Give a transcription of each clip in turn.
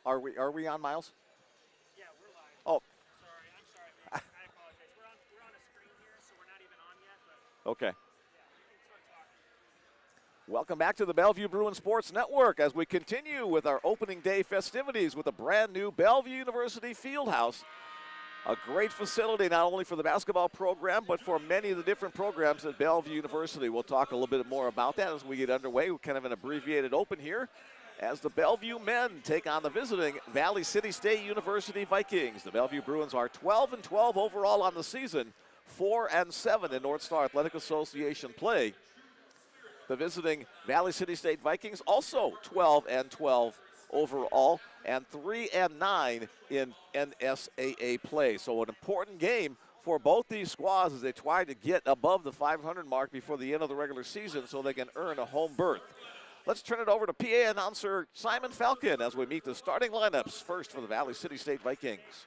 Are we on, Miles? Yeah, we're live. Oh. Sorry, I'm sorry. I apologize. We're on a screen here, so we're not even on yet. But Okay. yeah, we can start talking. Welcome back to the Bellevue Bruin Sports Network as we continue with our opening day festivities with a brand new Bellevue University Fieldhouse. A great facility not only for the basketball program, but for many of the different programs at Bellevue University. We'll talk a little bit more about that as we get underway. We're kind of an abbreviated open here as the Bellevue men take on the visiting Valley City State University Vikings. The Bellevue Bruins are 12-12 overall on the season, 4-7 in North Star Athletic Association play. The visiting Valley City State Vikings also 12-12 overall and 3-9 in NSAA play. So an important game for both these squads as they try to get above the 500 mark before the end of the regular season so they can earn a home berth. Let's turn it over to PA announcer Simon Falcon as we meet the starting lineups. First for the Valley City State Vikings.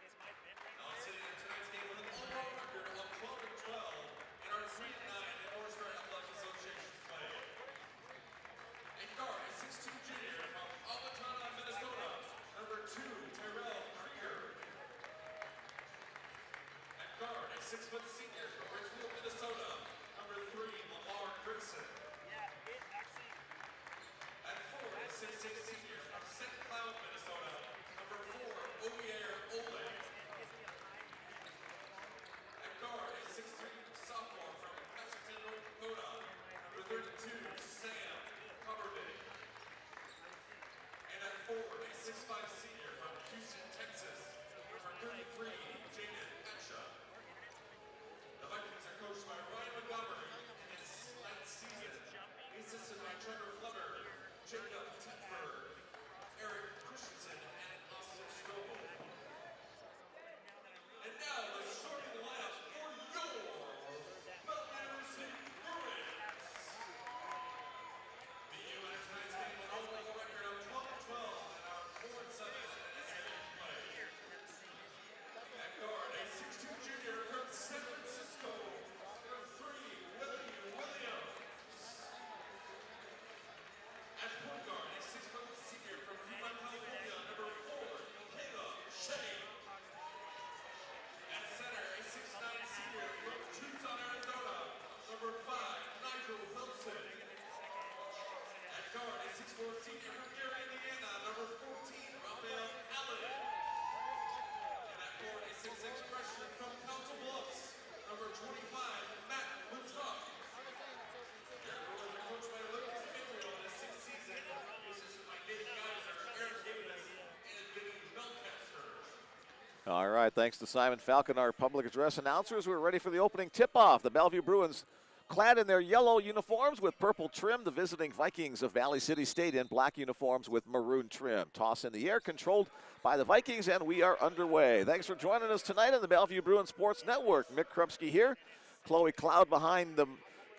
All right, thanks to Simon Falcon, our public address announcers. We're ready for the opening tip-off. The Bellevue Bruins clad in their yellow uniforms with purple trim. The visiting Vikings of Valley City State in black uniforms with maroon trim. Toss in the air, controlled by the Vikings, and we are underway. Thanks for joining us tonight on the Bellevue Bruin Sports Network. Mick Krupski here, Chloe Cloud behind the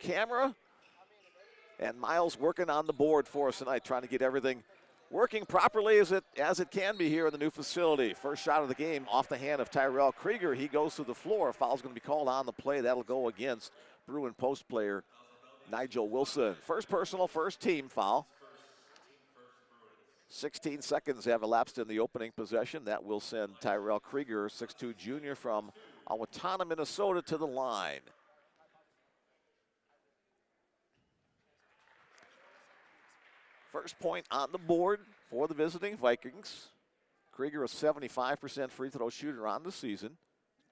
camera, and Miles working on the board for us tonight, trying to get everything working properly as it can be here in the new facility. First shot of the game off the hand of Tyrell Krieger. He goes to the floor. Foul's going to be called on the play. That'll go against Bruin post player Nigel Wilson. First personal, first team foul. 16 seconds have elapsed in the opening possession. That will send Tyrell Krieger, 6'2 junior from Owatonna, Minnesota, to the line. First point on the board for the visiting Vikings. Krieger, a 75% free throw shooter on the season.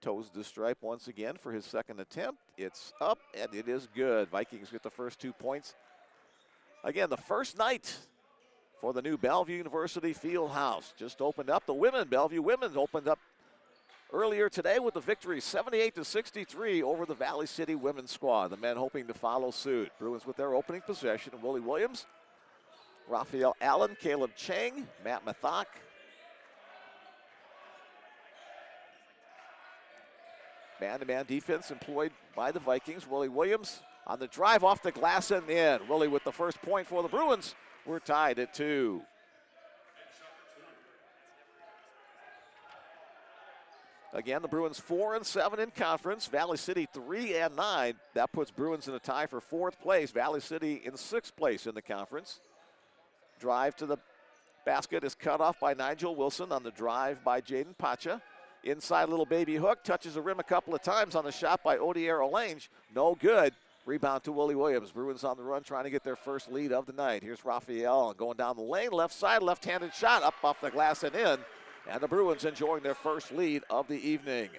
Toes the stripe once again for his second attempt. It's up, and it is good. Vikings get the first 2 points. Again, the first night for the new Bellevue University Fieldhouse. Just opened up. The Bellevue women opened up earlier today with the victory, 78-63 over the Valley City women's squad. The men hoping to follow suit. Bruins with their opening possession. Willie Williams, Raphael Allen, Caleb Chang, Matt Mathak. Man-to-man defense employed by the Vikings. Willie Williams on the drive off the glass and in. Willie with the first point for the Bruins. We're tied at 2. Again, the Bruins 4-7 in conference. Valley City 3-9. That puts Bruins in a tie for 4th place. Valley City in 6th place in the conference. Drive to the Basket is cut off by Nigel Wilson on the drive by Jaden Pacha. Inside little baby hook, touches the rim a couple of times on the shot by Odiero Lange. No good. Rebound to Willie Williams. Bruins on the run trying to get their first lead of the night. Here's Raphael going down the lane, left side, left-handed shot up off the glass and in. And the Bruins enjoying their first lead of the evening.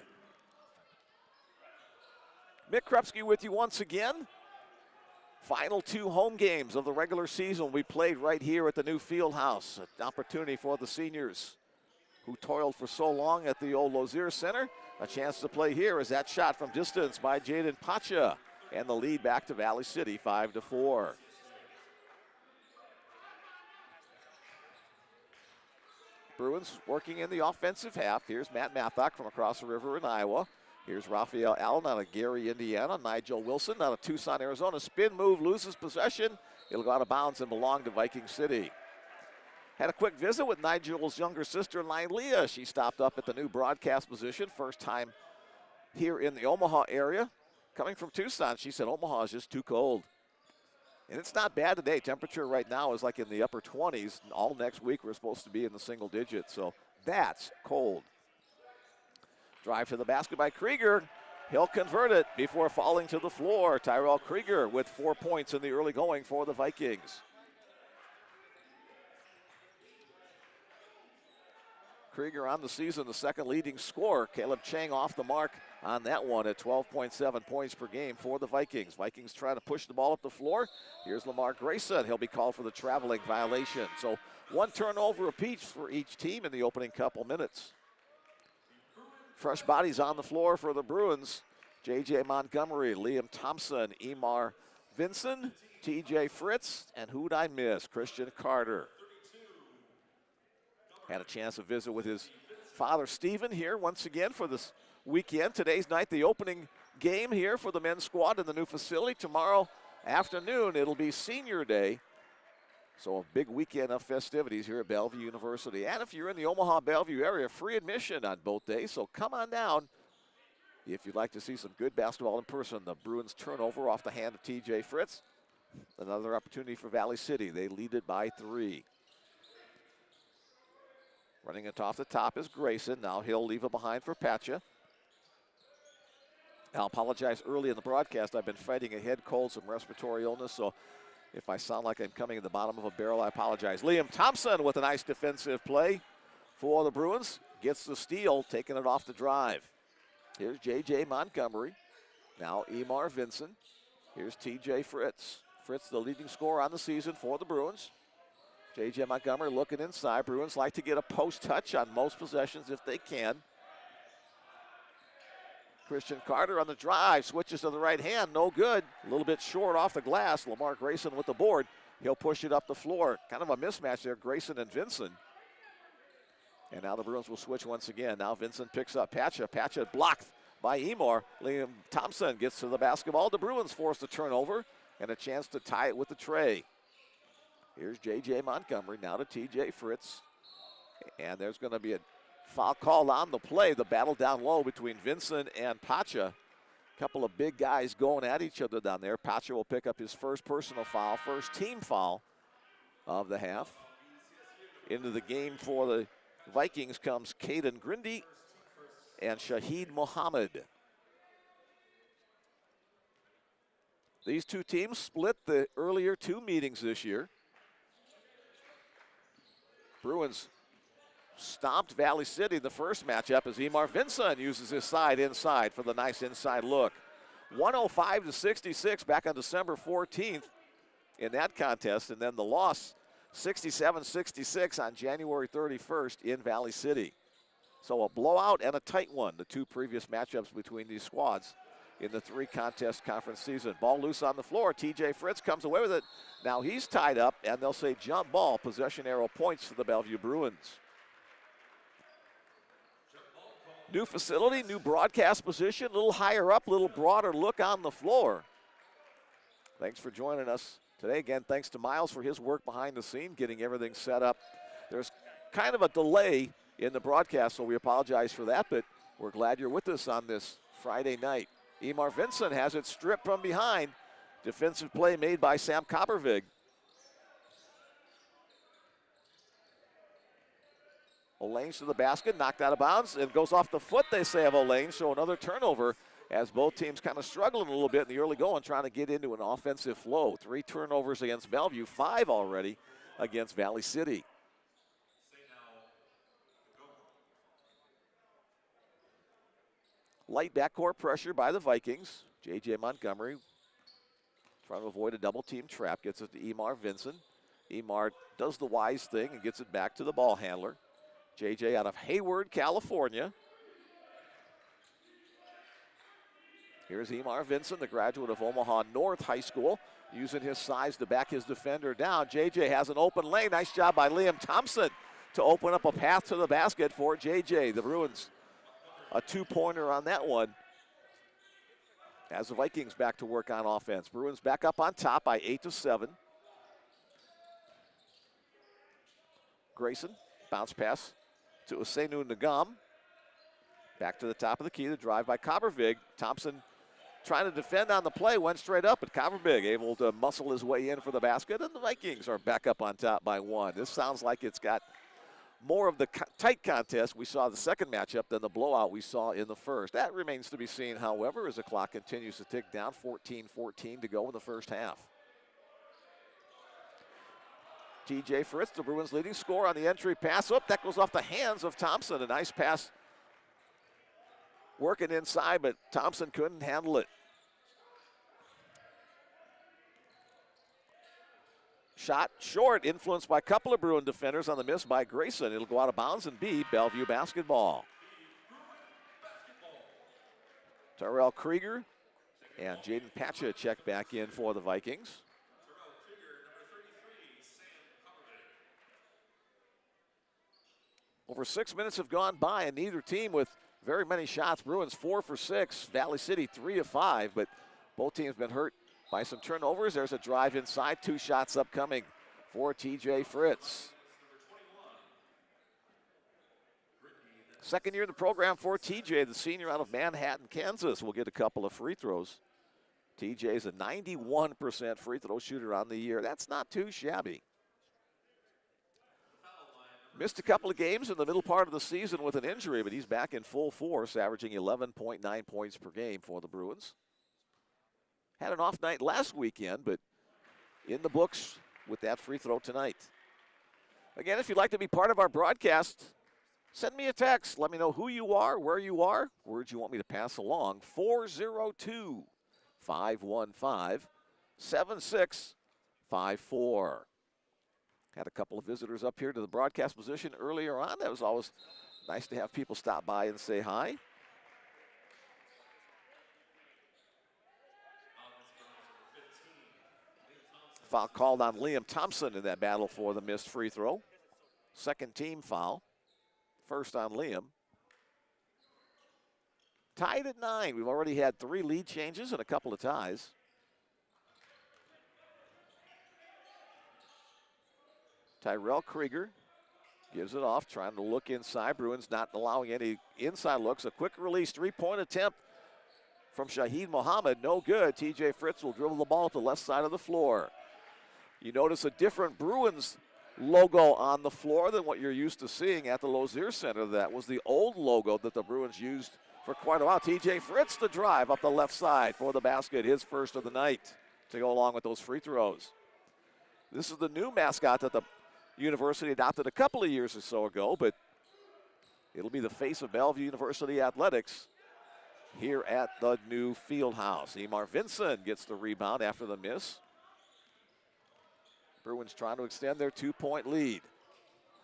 Mick Krupski with you once again. Final 2 home games of the regular season will be played right here at the new field house. An opportunity for the seniors who toiled for so long at the old Lozier Center. A chance to play here as that shot from distance by Jaden Pacha. And the lead back to Valley City, 5-4. Bruins working in the offensive half. Here's Matt Mathock from across the river in Iowa. Here's Raphael Allen out of Gary, Indiana. Nigel Wilson out of Tucson, Arizona. Spin move, loses possession. It'll go out of bounds and belong to Viking City. Had a quick visit with Nigel's younger sister, Nylea. She stopped up at the new broadcast position. First time here in the Omaha area. Coming from Tucson, she said Omaha is just too cold. And it's not bad today. Temperature right now is like in the upper 20s. All next week we're supposed to be in the single digits. So that's cold. Drive to the basket by Krieger. He'll convert it before falling to the floor. Tyrell Krieger with 4 points in the early going for the Vikings. Krieger on the season, the second leading scorer. Caleb Chang off the mark on that one at 12.7 points per game for the Vikings. Vikings trying to push the ball up the floor. Here's Lamar Grayson. He'll be called for the traveling violation. So 1 turnover apiece for each team in the opening couple minutes. Fresh bodies on the floor for the Bruins. J.J. Montgomery, Liam Thompson, Emar Vinson, T.J. Fritz, and who'd I miss? Christian Carter. Had a chance to visit with his father, Stephen, here once again for this weekend. Today's night, the opening game here for the men's squad in the new facility. Tomorrow afternoon, it'll be senior day. So a big weekend of festivities here at Bellevue University. And if you're in the Omaha Bellevue area, free admission on both days. So come on down if you'd like to see some good basketball in person. The Bruins turnover off the hand of T.J. Fritz. Another opportunity for Valley City. They lead it by 3. Running it off the top is Grayson. Now he'll leave it behind for Pacha. I'll apologize early in the broadcast. I've been fighting a head cold, some respiratory illness, so if I sound like I'm coming in the bottom of a barrel, I apologize. Liam Thompson with a nice defensive play for the Bruins. Gets the steal, taking it off the drive. Here's J.J. Montgomery. Now Emar Vinson. Here's T.J. Fritz. Fritz, the leading scorer on the season for the Bruins. J.J. Montgomery looking inside. Bruins like to get a post touch on most possessions if they can. Christian Carter on the drive, switches to the right hand, no good. A little bit short off the glass. Lamar Grayson with the board. He'll push it up the floor. Kind of a mismatch there, Grayson and Vinson. And now the Bruins will switch once again. Now Vinson picks up Pacha. Pacha blocked by Emar. Liam Thompson gets to the basketball. The Bruins force the turnover and a chance to tie it with the tray. Here's J.J. Montgomery, now to T.J. Fritz. And there's going to be a foul called on the play. The battle down low between Vinson and Pacha. A couple of big guys going at each other down there. Pacha will pick up his first personal foul, first team foul of the half. Into the game for the Vikings comes Caden Grindy and Shahid Mohammed. These two teams split the earlier 2 meetings this year. Bruins stomped Valley City the first matchup as Emar Vinson uses his side inside for the nice inside look. 105-66 back on December 14th in that contest, and then the loss 67-66 on January 31st in Valley City. So a blowout and a tight one, the 2 previous matchups between these squads in the 3-contest conference season. Ball loose on the floor. T.J. Fritz comes away with it. Now he's tied up, and they'll say jump ball. Possession arrow points to the Bellevue Bruins. New facility, new broadcast position, a little higher up, a little broader look on the floor. Thanks for joining us today. Again, thanks to Miles for his work behind the scene, getting everything set up. There's kind of a delay in the broadcast, so we apologize for that, but we're glad you're with us on this Friday night. Emar Vinson has it stripped from behind. Defensive play made by Sam Coppervig. Olanes to the basket, knocked out of bounds, and goes off the foot, they say, of Olanes. So another turnover as both teams kind of struggling a little bit in the early going, trying to get into an offensive flow. 3 turnovers against Bellevue, 5 already against Valley City. Light backcourt pressure by the Vikings. J.J. Montgomery trying to avoid a double team trap. Gets it to Emar Vincent. Emar does the wise thing and gets it back to the ball handler. J.J. out of Hayward, California. Here's Emar Vincent, the graduate of Omaha North High School, using his size to back his defender down. J.J. has an open lane. Nice job by Liam Thompson to open up a path to the basket for J.J. The Bruins a 2-pointer on that one. As the Vikings back to work on offense. Bruins back up on top by 8-7. Grayson, bounce pass to Usenu Nagam. Back to the top of the key, the drive by Coppervig. Thompson trying to defend on the play, went straight up, but Coppervig able to muscle his way in for the basket, and the Vikings are back up on top by 1. This sounds like it's got more of the tight contest we saw the second matchup than the blowout we saw in the first. That remains to be seen, however, as the clock continues to tick down. 14-14 to go in the first half. TJ Fritz, the Bruins leading scorer on the entry pass. Oh, that goes off the hands of Thompson. A nice pass working inside, but Thompson couldn't handle it. Shot short, influenced by a couple of Bruin defenders on the miss by Grayson. It'll go out of bounds and be Bellevue basketball. Tyrell Krieger and Jaden Patcha check back in for the Vikings. Over 6 minutes have gone by, and neither team with very many shots. Bruins 4 for 6, Valley City 3 of 5, but both teams been hurt by some turnovers. There's a drive inside, 2 shots upcoming for TJ Fritz. Second year in the program for TJ, the senior out of Manhattan, Kansas, will get a couple of free throws. TJ's a 91% free throw shooter on the year. That's not too shabby. Missed a couple of games in the middle part of the season with an injury, but he's back in full force, averaging 11.9 points per game for the Bruins. Had an off night last weekend, but in the books with that free throw tonight. Again, if you'd like to be part of our broadcast, send me a text. Let me know who you are, where you are, words you want me to pass along. 402-515-7654. Had a couple of visitors up here to the broadcast position earlier on. That was always nice to have people stop by and say hi. Foul called on Liam Thompson in that battle for the missed free throw. Second team foul. First on Liam. Tied at 9. We've already had 3 lead changes and a couple of ties. Tyrell Krieger gives it off, trying to look inside. Bruins not allowing any inside looks. A quick release 3-point attempt from Shaheed Mohammed. No good. TJ Fritz will dribble the ball to the left side of the floor. You notice a different Bruins logo on the floor than what you're used to seeing at the Lozier Center. That was the old logo that the Bruins used for quite a while. TJ Fritz to drive up the left side for the basket, his first of the night, to go along with those free throws. This is the new mascot that the University adopted a couple of years or so ago, but it'll be the face of Bellevue University athletics here at the new field house. Emar Vincent gets the rebound after the miss. Bruins trying to extend their 2-point lead.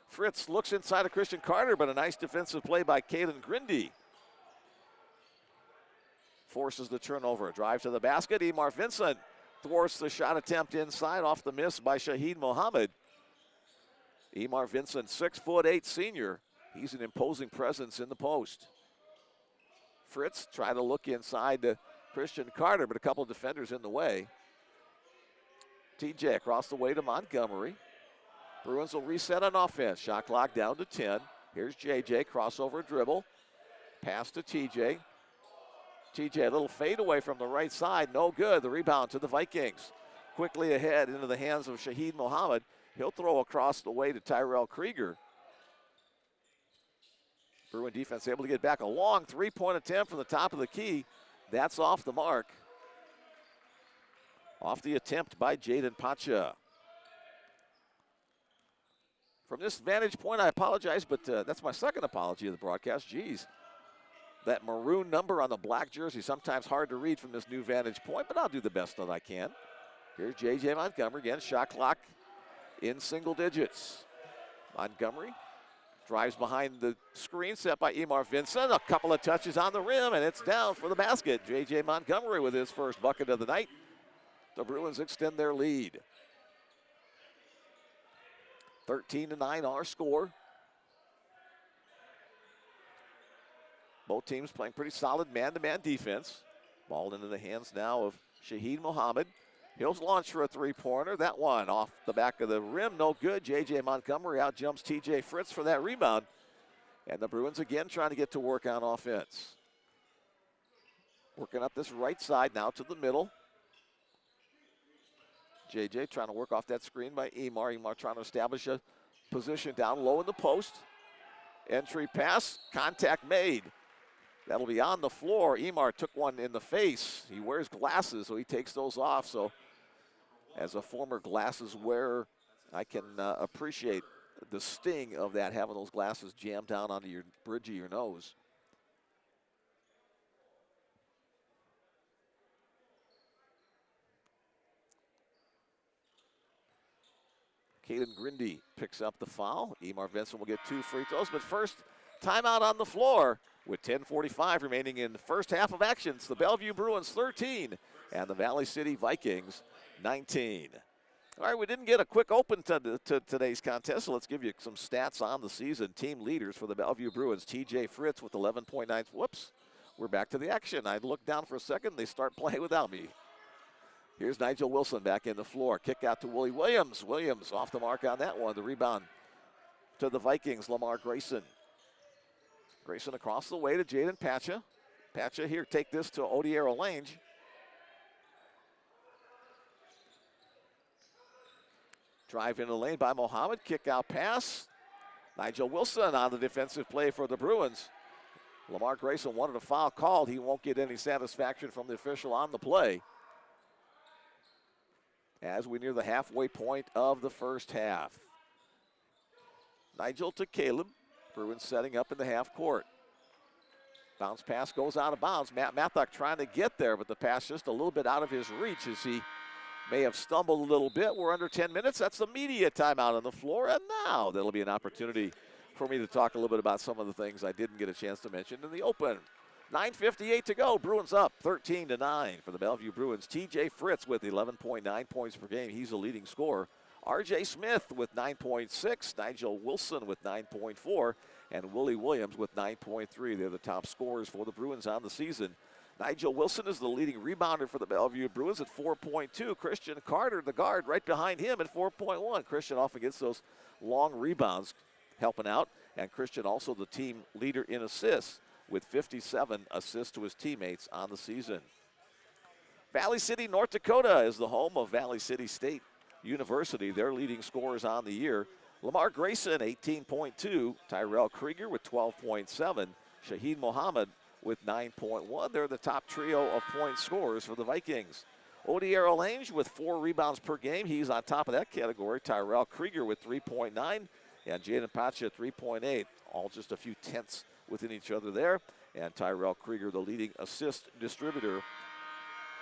Fritz looks inside of Christian Carter, but a nice defensive play by Kalen Grindy forces the turnover. Drive to the basket. Emar Vincent thwarts the shot attempt inside off the miss by Shaheed Mohammed. Emar Vincent, 6'8" senior. He's an imposing presence in the post. Fritz tried to look inside to Christian Carter, but a couple of defenders in the way. TJ across the way to Montgomery. Bruins will reset on offense. Shot clock down to 10. Here's JJ, crossover dribble. Pass to TJ. TJ, a little fade away from the right side. No good. The rebound to the Vikings. Quickly ahead into the hands of Shaheed Mohammed. He'll throw across the way to Tyrell Krieger. Bruin defense able to get back a long three-point attempt from the top of the key. That's off the mark. Off the attempt by Jaden Pacha. From this vantage point, I apologize, but that's my second apology of the broadcast. Geez. That maroon number on the black jersey, sometimes hard to read from this new vantage point, but I'll do the best that I can. Here's J.J. Montgomery again, shot clock in single digits. Montgomery drives behind the screen set by Emar Vincent. A couple of touches on the rim, and it's down for the basket. J.J. Montgomery with his first bucket of the night. The Bruins extend their lead. 13-9 our score. Both teams playing pretty solid man-to-man defense. Ball into the hands now of Shahid Mohammed. He'll launch for a three-pointer. That one off the back of the rim, no good. J.J. Montgomery out jumps T.J. Fritz for that rebound. And the Bruins again trying to get to work on offense. Working up this right side now to the middle. J.J. trying to work off that screen by Emar. Emar trying to establish a position down low in the post. Entry pass, contact made. That'll be on the floor. Emar took one in the face. He wears glasses, so he takes those off. So as a former glasses wearer, I can appreciate the sting of that, having those glasses jammed down onto your bridge of your nose. Caden Grindy picks up the foul. Emar Vincent will get 2 free throws, but first, timeout on the floor with 10:45 remaining in the first half of action. It's the Bellevue Bruins 13 and the Valley City Vikings 19. All right, we didn't get a quick open to today's contest, so let's give you some stats on the season. Team leaders for the Bellevue Bruins, T.J. Fritz with 11.9. Whoops, we're back to the action. I looked down for a second. They start playing without me. Here's Nigel Wilson back in the floor. Kick out to Willie Williams. Williams off the mark on that one. The rebound to the Vikings, Lamar Grayson. Grayson across the way to Jaden Pacha. Pacha here, take this to Odiero Lange. Drive into the lane by Mohammed. Kick out pass. Nigel Wilson on the defensive play for the Bruins. Lamar Grayson wanted a foul called. He won't get any satisfaction from the official on the play. As we near the halfway point of the first half. Nigel to Caleb. Bruins setting up in the half court. Bounce pass goes out of bounds. Matt Mathock trying to get there, but the pass just a little bit out of his reach as he may have stumbled a little bit. We're under 10 minutes. That's the media timeout on the floor. And now that'll be an opportunity for me to talk a little bit about some of the things I didn't get a chance to mention in the open. 9:58 to go. Bruins up 13-9 for the Bellevue Bruins. T.J. Fritz with 11.9 points per game. He's the leading scorer. R.J. Smith with 9.6. Nigel Wilson with 9.4. And Willie Williams with 9.3. They're the top scorers for the Bruins on the season. Nigel Wilson is the leading rebounder for the Bellevue Bruins at 4.2. Christian Carter, the guard, right behind him at 4.1. Christian often gets those long rebounds helping out. And Christian also the team leader in assists, with 57 assists to his teammates on the season. Valley City, North Dakota is the home of Valley City State University. Their leading scorers on the year. Lamar Grayson, 18.2. Tyrell Krieger with 12.7. Shahid Mohammed with 9.1. They're the top trio of point scorers for the Vikings. Odiero Lange with 4 rebounds per game. He's on top of that category. Tyrell Krieger with 3.9. And Jaden Pacha 3.8. All just a few tenths within each other there. And Tyrell Krieger, the leading assist distributor,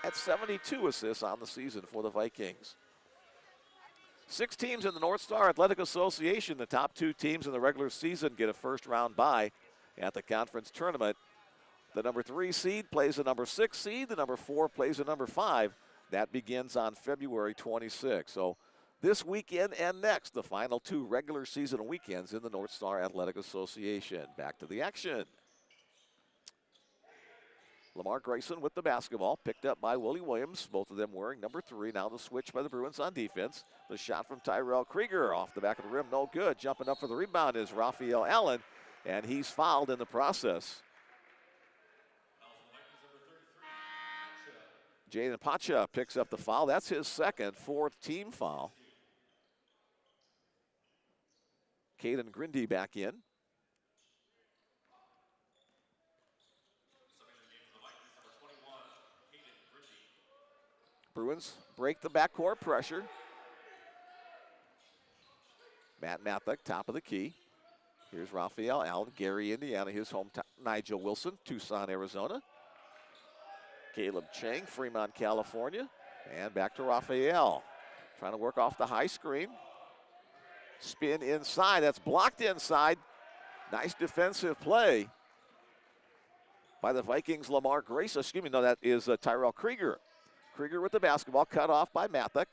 at 72 assists on the season for the Vikings. 6 teams in the North Star Athletic Association. The top 2 teams in the regular season get a first-round bye at the conference tournament. The number 3 seed plays the number 6 seed. The number 4 plays the number 5. That begins on February 26. So this weekend and next, the final 2 regular season weekends in the North Star Athletic Association. Back to the action. Lamar Grayson with the basketball, picked up by Willie Williams. Both of them wearing number 3. Now the switch by the Bruins on defense. The shot from Tyrell Krieger off the back of the rim, no good. Jumping up for the rebound is Raphael Allen, and he's fouled in the process. Jaden Pacha picks up the foul. That's his second, 4th team foul. Caden Grindy back in. Bruins break the backcourt pressure. Matt Mathek, top of the key. Here's Raphael Allen, Gary, Indiana, his hometown. Nigel Wilson, Tucson, Arizona. Caleb Chang, Fremont, California. And back to Raphael. Trying to work off the high screen. Spin inside, that's blocked inside. Nice defensive play by the Vikings, Lamar Grace. Excuse me, no, that is Tyrell Krieger. Krieger with the basketball, cut off by Mathek.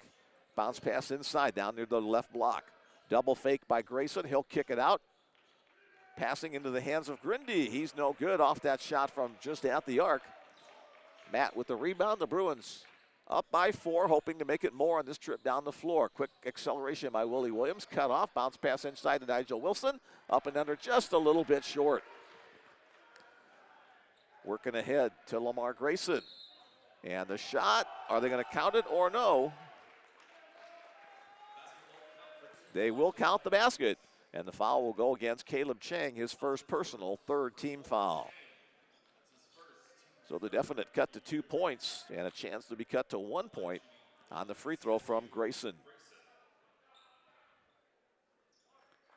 Bounce pass inside, down near the left block. Double fake by Grayson, he'll kick it out. Passing into the hands of Grindy. He's no good off that shot from just at the arc. Matt with the rebound, the Bruins up by 4, hoping to make it more on this trip down the floor. Quick acceleration by Willie Williams, cut off, bounce pass inside to Nigel Wilson. Up and under just a little bit short. Working ahead to Lamar Grayson. And the shot, are they going to count it or no? They will count the basket. And the foul will go against Caleb Chang, his first personal, third team foul. So the definite cut to 2 points and a chance to be cut to 1 point on the free throw from Grayson.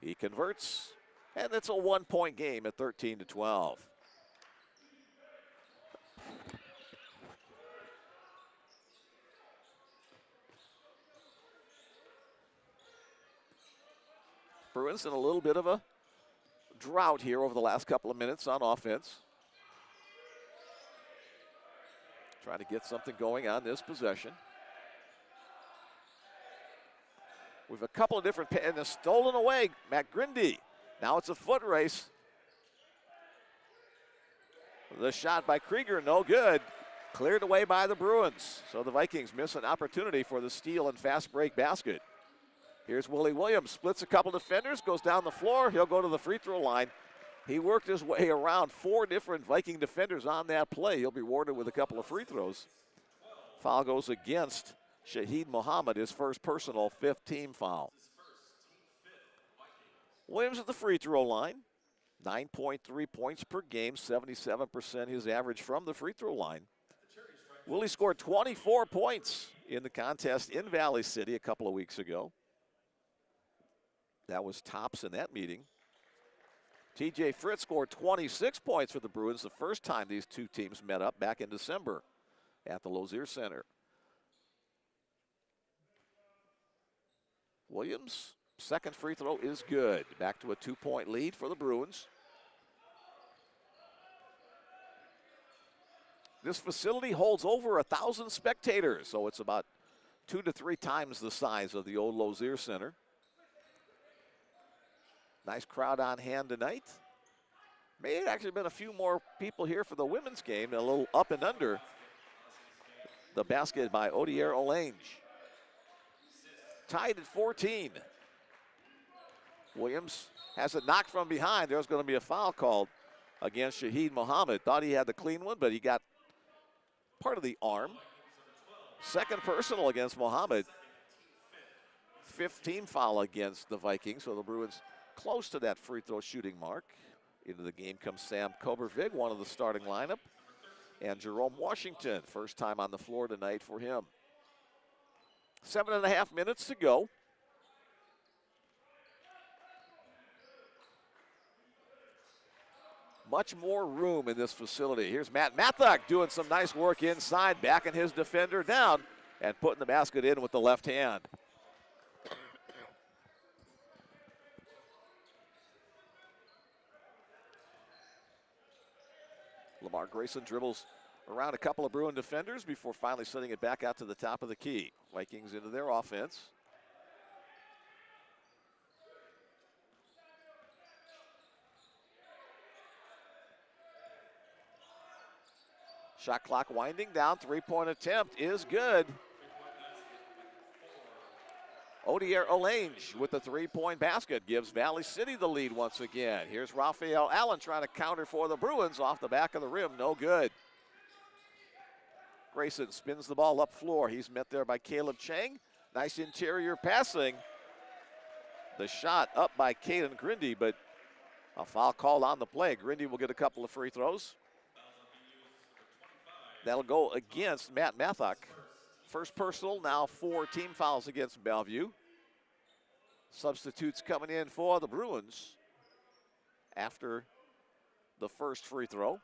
He converts, and it's a 1 point game at 13-12. Bruins in a little bit of a drought here over the last couple of minutes on offense. Trying to get something going on this possession. With a couple of different, and it's stolen away, Matt Grindy. Now it's a foot race. The shot by Krieger, no good. Cleared away by the Bruins. So the Vikings miss an opportunity for the steal and fast break basket. Here's Willie Williams, splits a couple defenders, goes down the floor. He'll go to the free throw line. He worked his way around 4 different Viking defenders on that play. He'll be rewarded with a couple of free throws. Foul goes against Shahid Mohammed, his first personal, 5th team foul. Williams at the free throw line. 9.3 points per game, 77% his average from the free throw line. Willie scored 24 points in the contest in Valley City a couple of weeks ago. That was tops in that meeting. TJ Fritz scored 26 points for the Bruins the first time these two teams met up back in December at the Lozier Center. Williams, second free throw is good. Back to a 2-point lead for the Bruins. This facility holds over 1,000 spectators, so it's about 2 to 3 times the size of the old Lozier Center. Nice crowd on hand tonight. May have actually been a few more people here for the women's game, a little up and under. The basket by Odier Olange. Tied at 14. Williams has a knock from behind. There's going to be a foul called against Shahid Mohammed. Thought he had the clean one, but he got part of the arm. Second personal against Mohammed. 15 foul against the Vikings, so the Bruins close to that free throw shooting mark. Into the game comes Sam Kobervig, one of the starting lineup. And Jerome Washington, first time on the floor tonight for him. 7.5 minutes to go. Much more room in this facility. Here's Matt Mathek doing some nice work inside, backing his defender down and putting the basket in with the left hand. Lamar Grayson dribbles around a couple of Bruin defenders before finally sending it back out to the top of the key. Vikings into their offense. Shot clock winding down. 3-point attempt is good. Odier Olange with the 3-point basket gives Valley City the lead once again. Here's Raphael Allen trying to counter for the Bruins off the back of the rim. No good. Grayson spins the ball up floor. He's met there by Caleb Chang. Nice interior passing. The shot up by Caden Grindy, but a foul called on the play. Grindy will get a couple of free throws. That'll go against Matt Mathek. First personal, now 4 team fouls against Bellevue. Substitutes coming in for the Bruins after the first free throw.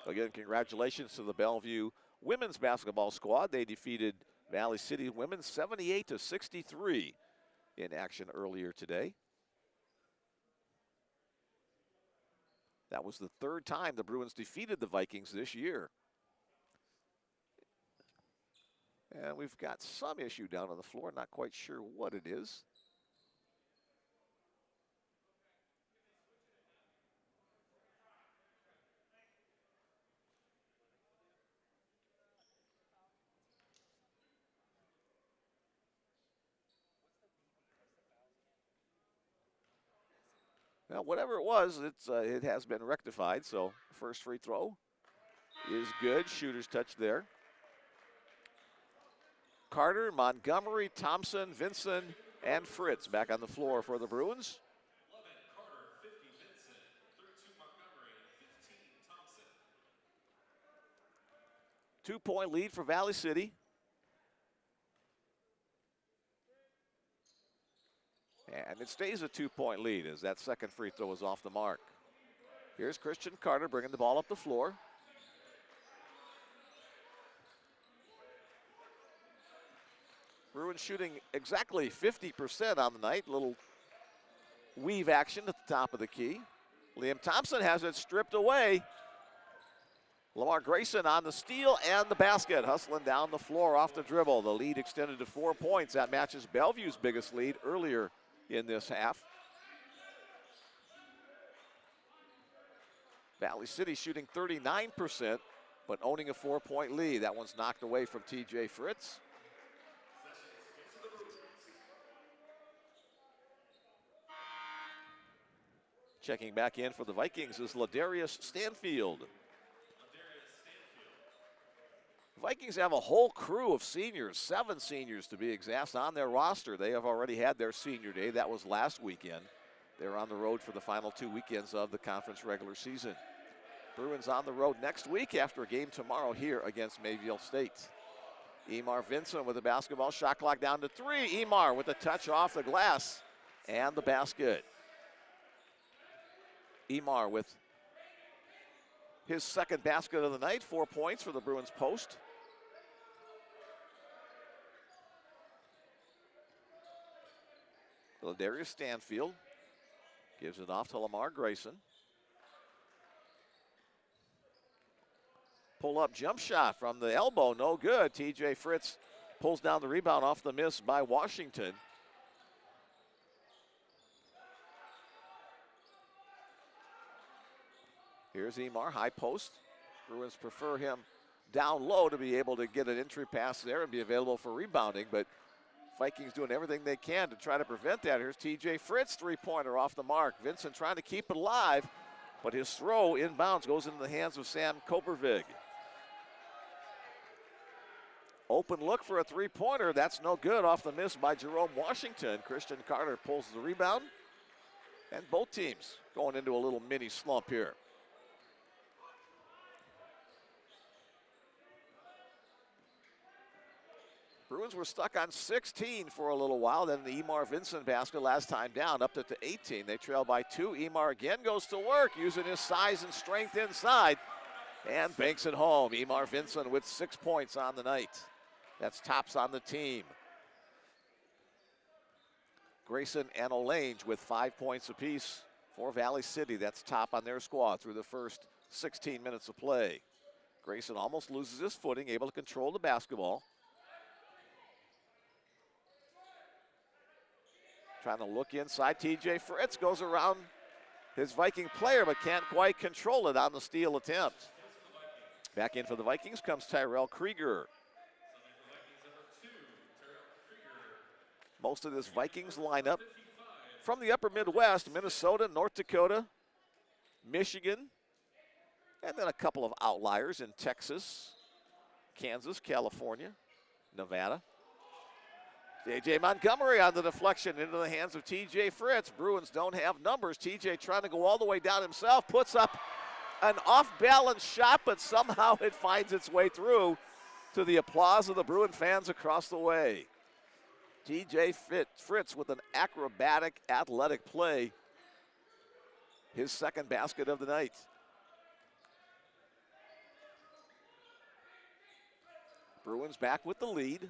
Again, congratulations to the Bellevue women's basketball squad. They defeated Valley City women 78-63 in action earlier today. That was the 3rd time the Bruins defeated the Vikings this year. And we've got some issue down on the floor, not quite sure what it is. Now, whatever it was, it has been rectified. So first free throw is good. Shooter's touch there. Carter, Montgomery, Thompson, Vinson, and Fritz back on the floor for the Bruins. 11 Carter, 50 Vinson, 32 Montgomery, 15 Thompson. 2-point lead for Valley City. And it stays a 2-point lead as that second free throw is off the mark. Here's Christian Carter bringing the ball up the floor. Bruins shooting exactly 50% on the night. Little weave action at the top of the key. Liam Thompson has it stripped away. Lamar Grayson on the steal and the basket, hustling down the floor off the dribble. The lead extended to 4 points. That matches Bellevue's biggest lead earlier in this half. Valley City shooting 39%, but owning a 4-point lead. That one's knocked away from TJ Fritz. Checking back in for the Vikings is Ladarius Stanfield. Vikings have a whole crew of seniors, 7 seniors to be exact, on their roster. They have already had their senior day. That was last weekend. They're on the road for the final 2 weekends of the conference regular season. Bruins on the road next week after a game tomorrow here against Mayville State. Emar Vinson with the basketball, shot clock down to 3. Emar with the touch off the glass and the basket. Emar with his second basket of the night, 4 points for the Bruins post. Ladarius Stanfield gives it off to Lamar Grayson. Pull up jump shot from the elbow, no good. TJ Fritz pulls down the rebound off the miss by Washington. Here's Emar, high post. Bruins prefer him down low to be able to get an entry pass there and be available for rebounding, but Vikings doing everything they can to try to prevent that. Here's TJ Fritz, 3-pointer off the mark. Vincent trying to keep it alive, but his throw inbounds goes into the hands of Sam Kobervig. Open look for a 3-pointer. That's no good, off the miss by Jerome Washington. Christian Carter pulls the rebound, and both teams going into a little mini slump here. Bruins were stuck on 16 for a little while. Then the Emar Vinson basket last time down, up to 18. They trail by 2. Emar again goes to work, using his size and strength inside, and banks it home. Emar Vinson with 6 points on the night. That's tops on the team. Grayson and Olange with 5 points apiece for Valley City. That's top on their squad through the first 16 minutes of play. Grayson almost loses his footing, able to control the basketball. Trying to look inside. TJ Fritz goes around his Viking player, but can't quite control it on the steal attempt. Back in for the Vikings comes Tyrell Krieger. Most of this Vikings lineup from the upper Midwest, Minnesota, North Dakota, Michigan, and then a couple of outliers in Texas, Kansas, California, Nevada. J.J. Montgomery on the deflection into the hands of T.J. Fritz. Bruins don't have numbers. T.J. trying to go all the way down himself, puts up an off-balance shot, but somehow it finds its way through to the applause of the Bruin fans across the way. TJ Fritz with an acrobatic, athletic play. His second basket of the night. Bruins back with the lead.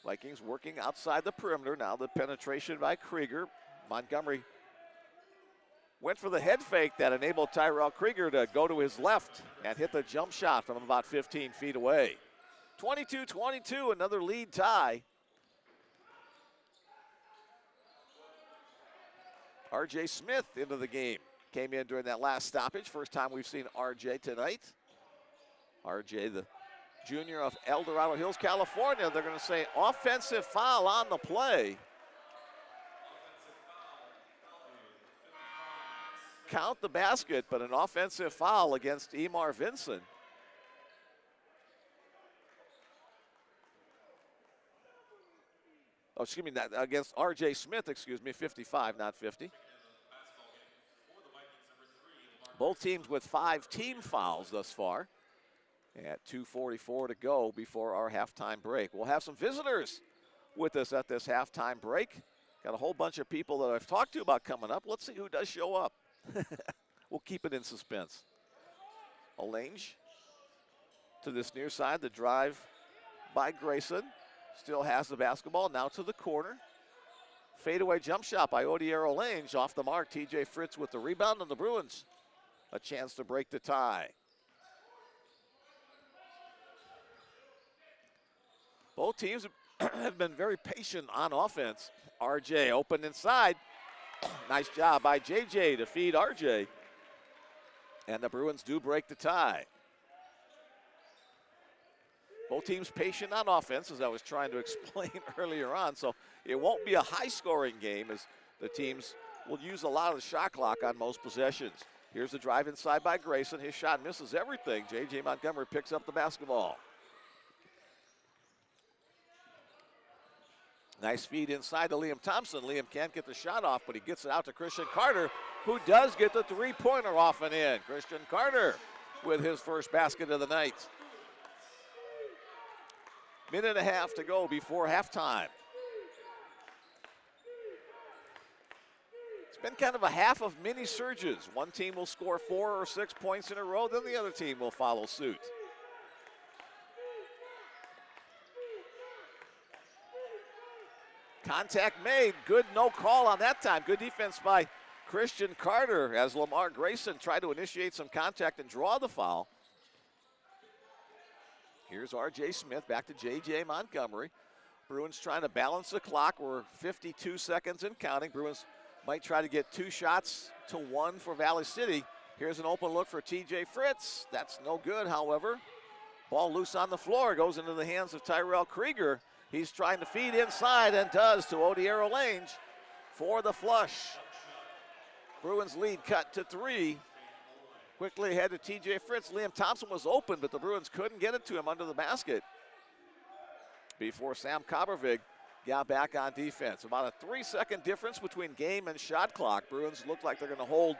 Vikings working outside the perimeter. Now the penetration by Krieger. Montgomery went for the head fake that enabled Tyrell Krieger to go to his left and hit the jump shot from about 15 feet away. 22-22, another lead tie. R.J. Smith into the game. Came in during that last stoppage. First time we've seen R.J. tonight. R.J., the junior of El Dorado Hills, California. They're going to say offensive foul on the play. Count the basket, but an offensive foul against Emar Vinson. Oh, excuse me, against R.J. Smith, 55, not 50. Both teams with 5 team fouls thus far. At 2:44 to go before our halftime break. We'll have some visitors with us at this halftime break. Got a whole bunch of people that I've talked to about coming up. Let's see who does show up. We'll keep it in suspense. Olange to this near side, the drive by Grayson. Still has the basketball, now to the corner. Fadeaway jump shot by Odiero Olange, off the mark. TJ Fritz with the rebound, and the Bruins a chance to break the tie. Both teams have been very patient on offense. RJ open inside. Nice job by JJ to feed RJ. And the Bruins do break the tie. Both teams patient on offense, as I was trying to explain earlier on. So it won't be a high-scoring game, as the teams will use a lot of the shot clock on most possessions. Here's the drive inside by Grayson. His shot misses everything. J.J. Montgomery picks up the basketball. Nice feed inside to Liam Thompson. Liam can't get the shot off, but he gets it out to Christian Carter, who does get the three-pointer off and in. Christian Carter with his first basket of the night. Minute and a half to go before halftime. It's been kind of a half of mini surges. One team will score 4 or 6 points in a row, then the other team will follow suit. Contact made, good no call on that time. Good defense by Christian Carter as Lamar Grayson tried to initiate some contact and draw the foul. Here's R.J. Smith back to J.J. Montgomery. Bruins trying to balance the clock. We're 52 seconds and counting. Bruins might try to get 2 shots to 1 for Valley City. Here's an open look for T.J. Fritz. That's no good, however. Ball loose on the floor, goes into the hands of Tyrell Krieger. He's trying to feed inside and does to Odiero Lange for the flush. Bruins lead cut to 3. Quickly ahead to TJ Fritz. Liam Thompson was open, but the Bruins couldn't get it to him under the basket before Sam Kobervig got back on defense. About a 3-second difference between game and shot clock. Bruins look like they're going to hold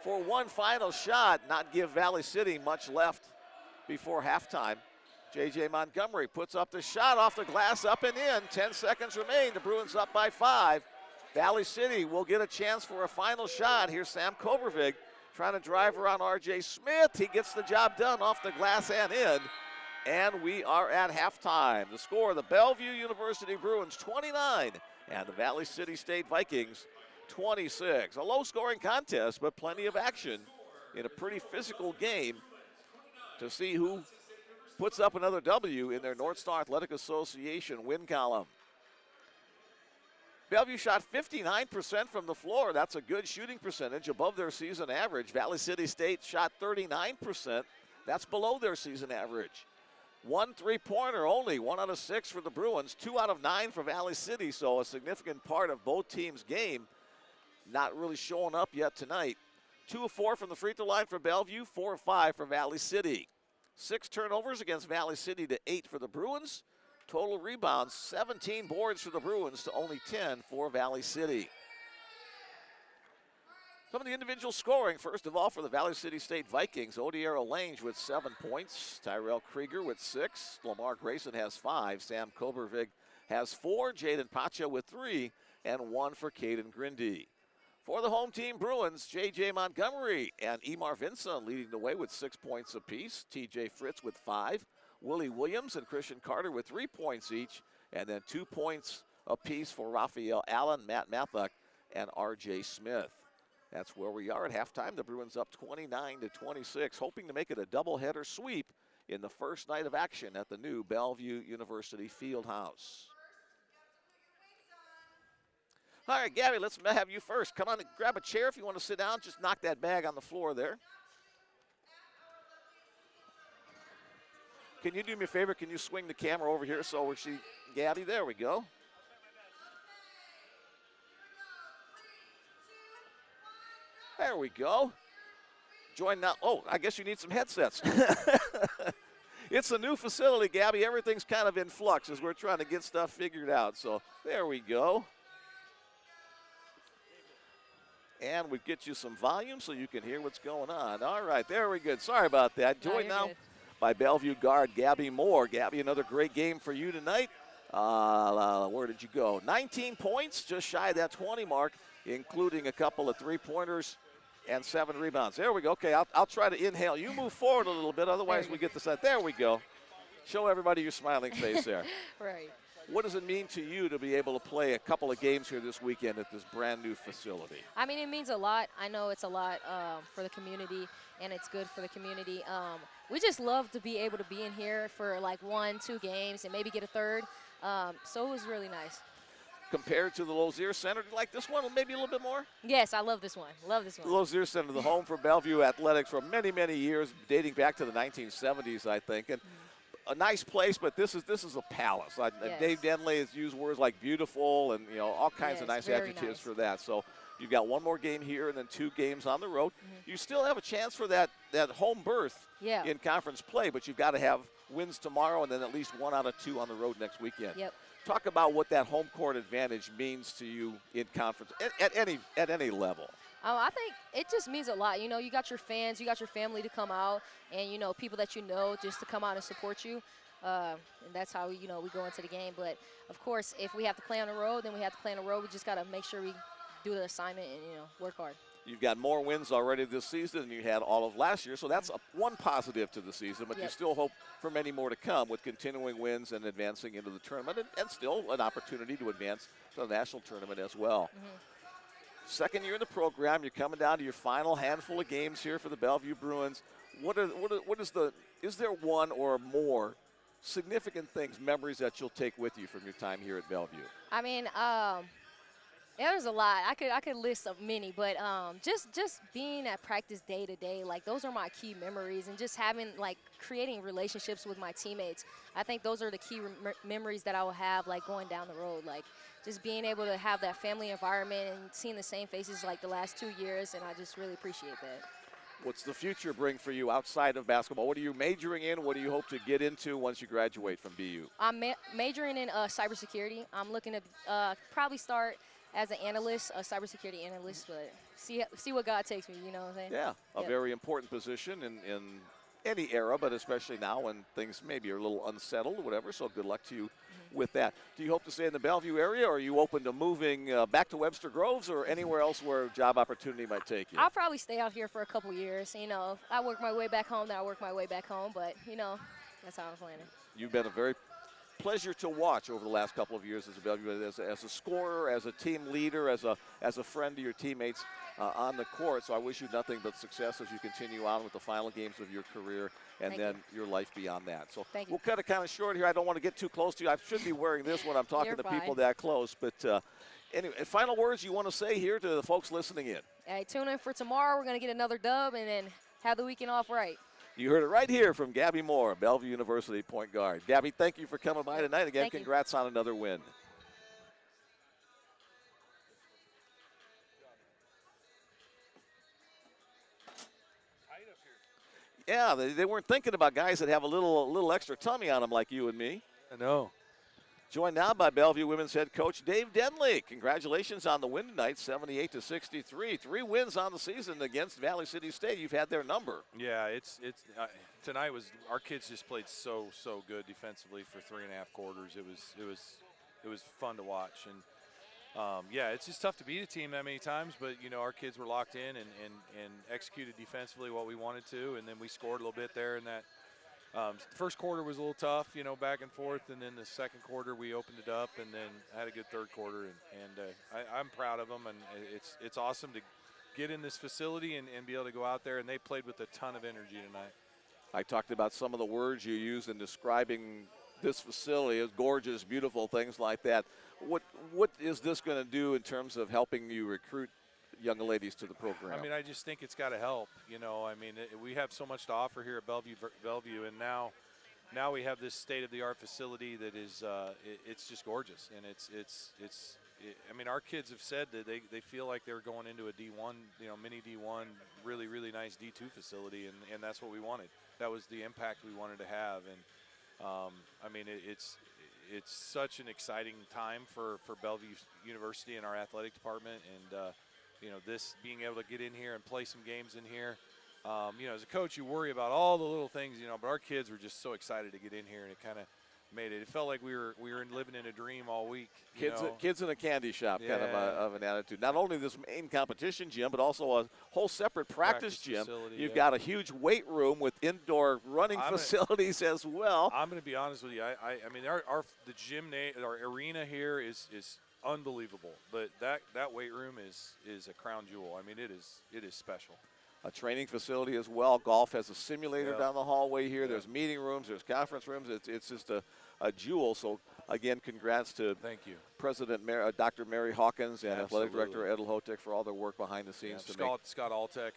for one final shot, not give Valley City much left before halftime. J.J. Montgomery puts up the shot off the glass, up and in. 10 seconds remain. The Bruins up by 5. Valley City will get a chance for a final shot. Here's Sam Kobervig trying to drive around R.J. Smith. He gets the job done off the glass and in. And we are at halftime. The score, the Bellevue University Bruins 29 and the Valley City State Vikings 26. A low-scoring contest, but plenty of action in a pretty physical game to see who puts up another W in their North Star Athletic Association win column. Bellevue shot 59% from the floor. That's a good shooting percentage, above their season average. Valley City State shot 39%. That's below their season average. 1 3-pointer only, 1 out of 6 for the Bruins, 2 out of 9 for Valley City, so a significant part of both teams' game not really showing up yet tonight. 2 of 4 from the free throw line for Bellevue, 4 of 5 for Valley City. 6 turnovers against Valley City to 8 for the Bruins. Total rebounds, 17 boards for the Bruins to only 10 for Valley City. Some of the individual scoring, first of all, for the Valley City State Vikings, Odiero Lange with 7 points, Tyrell Krieger with 6, Lamar Grayson has 5, Sam Kobervig has 4, Jaden Pacha with 3, and 1 for Caden Grindy. For the home team Bruins, J.J. Montgomery and Emar Vinson leading the way with 6 points apiece, T.J. Fritz with 5, Willie Williams and Christian Carter with 3 points each, and then 2 points apiece for Raphael Allen, Matt Mathuk, and R.J. Smith. That's where we are at halftime. The Bruins up 29-26, hoping to make it a doubleheader sweep in the first night of action at the new Bellevue University Fieldhouse. All right, Gabby, let's have you first. Come on and grab a chair if you want to sit down. Just knock that bag on the floor there. Can you do me a favor? Can you swing the camera over here so we see Gabby? There we go. There we go. Join now. Oh, I guess you need some headsets. It's a new facility, Gabby. Everything's kind of in flux as we're trying to get stuff figured out. So there we go. And we get you some volume so you can hear what's going on. All right, there we go. Sorry about that. Joined now good. by Bellevue guard Gabby Moore. Gabby, another great game for you tonight. Where did you go? 19 points, just shy of that 20 mark, including a couple of three-pointers and 7 rebounds. There we go. Okay, I'll try to inhale. You move forward a little bit, otherwise we get the side. There we go. Show everybody your smiling face there. Right. What does it mean to you to be able to play a couple of games here this weekend at this brand new facility? I mean, it means a lot. I know it's a lot for the community, and it's good for the community. We just love to be able to be in here for like 1-2 games and maybe get a third. So it was really nice. Compared to the Lozier Center, do you like this one maybe a little bit more? Yes, I love this one. Love this one. The Lozier Center, the home for Bellevue Athletics for many, many years, dating back to the 1970s, I think. And a nice place, but this is a palace. Yes. Dave Denley has used words like beautiful and all kinds of nice adjectives for that. So you've got one more game here and then 2 games on the road. You still have a chance for that home berth in conference play, but you've got to have wins tomorrow and then at least 1 out of 2 on the road next weekend. Yep. Talk about what that home court advantage means to you in conference at any level. I think it just means a lot. You got your fans, you got your family to come out, and, people that just to come out and support you. And that's how, we go into the game. But, of course, if we have to play on the road, then we have to play on the road. We just got to make sure we do the assignment and, work hard. You've got more wins already this season than you had all of last year, so that's one positive to the season, but you still hope for many more to come with continuing wins and advancing into the tournament and still an opportunity to advance to the national tournament as well. Second year in the program, you're coming down to your final handful of games here for the Bellevue Bruins. Is there one or more significant things, memories that you'll take with you from your time here at Bellevue? I mean, there's a lot. I could list many, but just being at practice day to day, like those are my key memories, and just creating relationships with my teammates. I think those are the key memories that I will have, like going down the road, like just being able to have that family environment and seeing the same faces like the last 2 years, and I just really appreciate that. What's the future bring for you outside of basketball? What are you majoring in? What do you hope to get into once you graduate from BU? I'm majoring in cybersecurity. I'm looking to probably start as an analyst, a cybersecurity analyst, but see what God takes me, you know what I'm saying? Yeah, a very important position in any era, but especially now when things maybe are a little unsettled or whatever, so good luck to you with that. Do you hope to stay in the Bellevue area, or are you open to moving back to Webster Groves or anywhere else where a job opportunity might take you? I'll probably stay out here for a couple years. I work my way back home, then I work my way back home, but, that's how I'm planning. You've been a very pleasure to watch over the last couple of years as a Bellevue, as a scorer, as a team leader, as a friend to your teammates on the court. So I wish you nothing but success as you continue on with the final games of your career and then your life beyond that. So we'll cut it kind of short here. I don't want to get too close to you. I should be wearing this when I'm talking to people that close. But anyway, final words you want to say here to the folks listening in? Hey, tune in for tomorrow. We're going to get another dub and then have the weekend off right. You heard it right here from Gabby Moore, Bellevue University point guard. Gabby, thank you for coming by tonight. Again, congrats on another win. Yeah, they weren't thinking about guys that have a little extra tummy on them like you and me. I know. Joined now by Bellevue women's head coach Dave Denley. Congratulations on the win tonight, 78-63. 3 wins on the season against Valley City State. You've had their number. Yeah, tonight was our kids just played so good defensively for 3.5 quarters. It was fun to watch, and yeah, it's just tough to beat a team that many times. But you know, our kids were locked in and executed defensively what we wanted to, and then we scored a little bit there in that. The first quarter was a little tough, you know, back and forth, and then the second quarter we opened it up, and then had a good third quarter, and I'm proud of them, and it's awesome to get in this facility and be able to go out there, and they played with a ton of energy tonight. I talked about some of the words you use in describing this facility as gorgeous, beautiful, things like that. What is this going to do in terms of helping you recruit young ladies to the program? I mean, I just think it's got to help. You know, I mean, we have so much to offer here at Bellevue, and now we have this state-of-the-art facility that is it's just gorgeous, and I mean, our kids have said that they feel like they're going into a D1, you know, mini D1, really nice D2 facility, and that's what we wanted. That was the impact we wanted to have, and I mean, it's such an exciting time for Bellevue University and our athletic department, and you know, this being able to get in here and play some games in here. You know, as a coach, you worry about all the little things, you know, but our kids were just so excited to get in here, and it kind of made it. It felt like we were living in a dream all week. Kids in a candy shop, Yeah. kind of an attitude. Not only this main competition gym, but also a whole separate practice gym. facility, You've yeah. got a huge weight room with indoor running facilities as well. I'm going to be honest with you. I mean, our arena here is unbelievable, but that weight room is a crown jewel. I mean, it is special. A training facility as well. Golf has a simulator Yep. down the hallway here. Yep. There's meeting rooms. There's conference rooms. It's just a jewel. So, again, congrats to Thank you. President Dr. Mary Hawkins and Athletic Absolutely. Director Ed Hotek for all their work behind the scenes. Yeah, Scott Altek,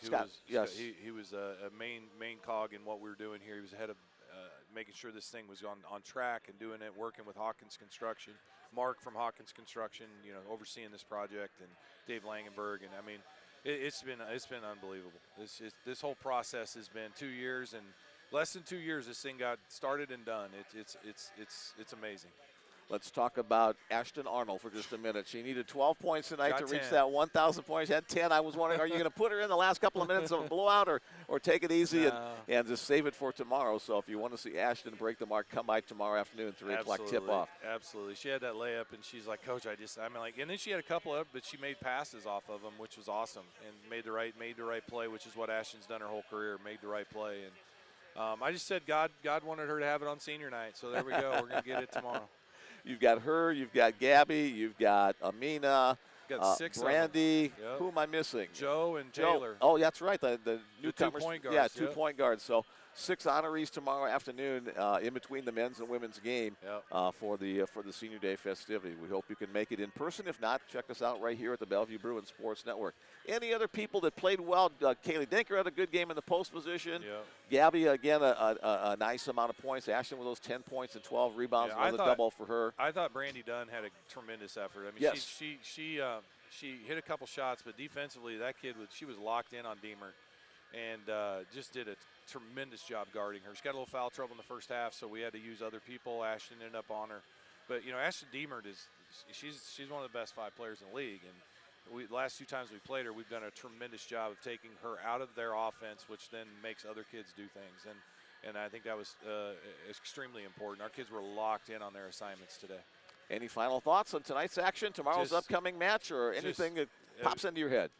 Yes. he was a main cog in what we were doing here. He was ahead of making sure this thing was on track and doing it, working with Hawkins Construction. Mark from Hawkins Construction, you know, overseeing this project, and Dave Langenberg, and I mean, it's been unbelievable. This whole process has been 2 years, and less than 2 years this thing got started and done. It's amazing. Let's talk about Ashton Arnold for just a minute. She needed 12 points tonight Got to reach 10. that 1,000 points. She had 10. I was wondering, are you going to put her in the last couple of minutes of a blowout or take it easy and just save it for tomorrow? So if you want to see Ashton break the mark, come by tomorrow afternoon, 3 o'clock tip-off. Absolutely. She had that layup, and she's like, Coach, and then she had a couple of, but she made passes off of them, which was awesome, and made the right play, which is what Ashton's done her whole career, made the right play. And I just said God wanted her to have it on senior night, so there we go. We're going to get it tomorrow. You've got her, you've got Gabby, you've got Amina, Got 6 Brandy. Yep. Who am I missing? Joe and Joe. Taylor. Oh, that's right. The newcomers. 2 point guards. Yeah, 2 Yep. point guards. So 6 honorees tomorrow afternoon in between the men's and women's game Yep. for the Senior Day festivity. We hope you can make it in person. If not, check us out right here at the Bellevue Bruin Sports Network. Any other people that played well? Kaylee Dinker had a good game in the post position. Yep. Gabby, again, a nice amount of points. Ashton with those 10 points and 12 rebounds. Yeah, Another double for her. I thought Brandy Dunn had a tremendous effort. I mean, Yes. she hit a couple shots, but defensively, that kid she was locked in on Deemer, and just did a tremendous job guarding her. She got a little foul trouble in the first half, so we had to use other people. Ashton ended up on her, but you know, Ashton Deemer she's one of the best 5 players in the league, and last 2 times we played her, we've done a tremendous job of taking her out of their offense, which then makes other kids do things, and I think that was extremely important. Our kids were locked in on their assignments today. Any final thoughts on tonight's action, tomorrow's upcoming match, or anything that pops into your head?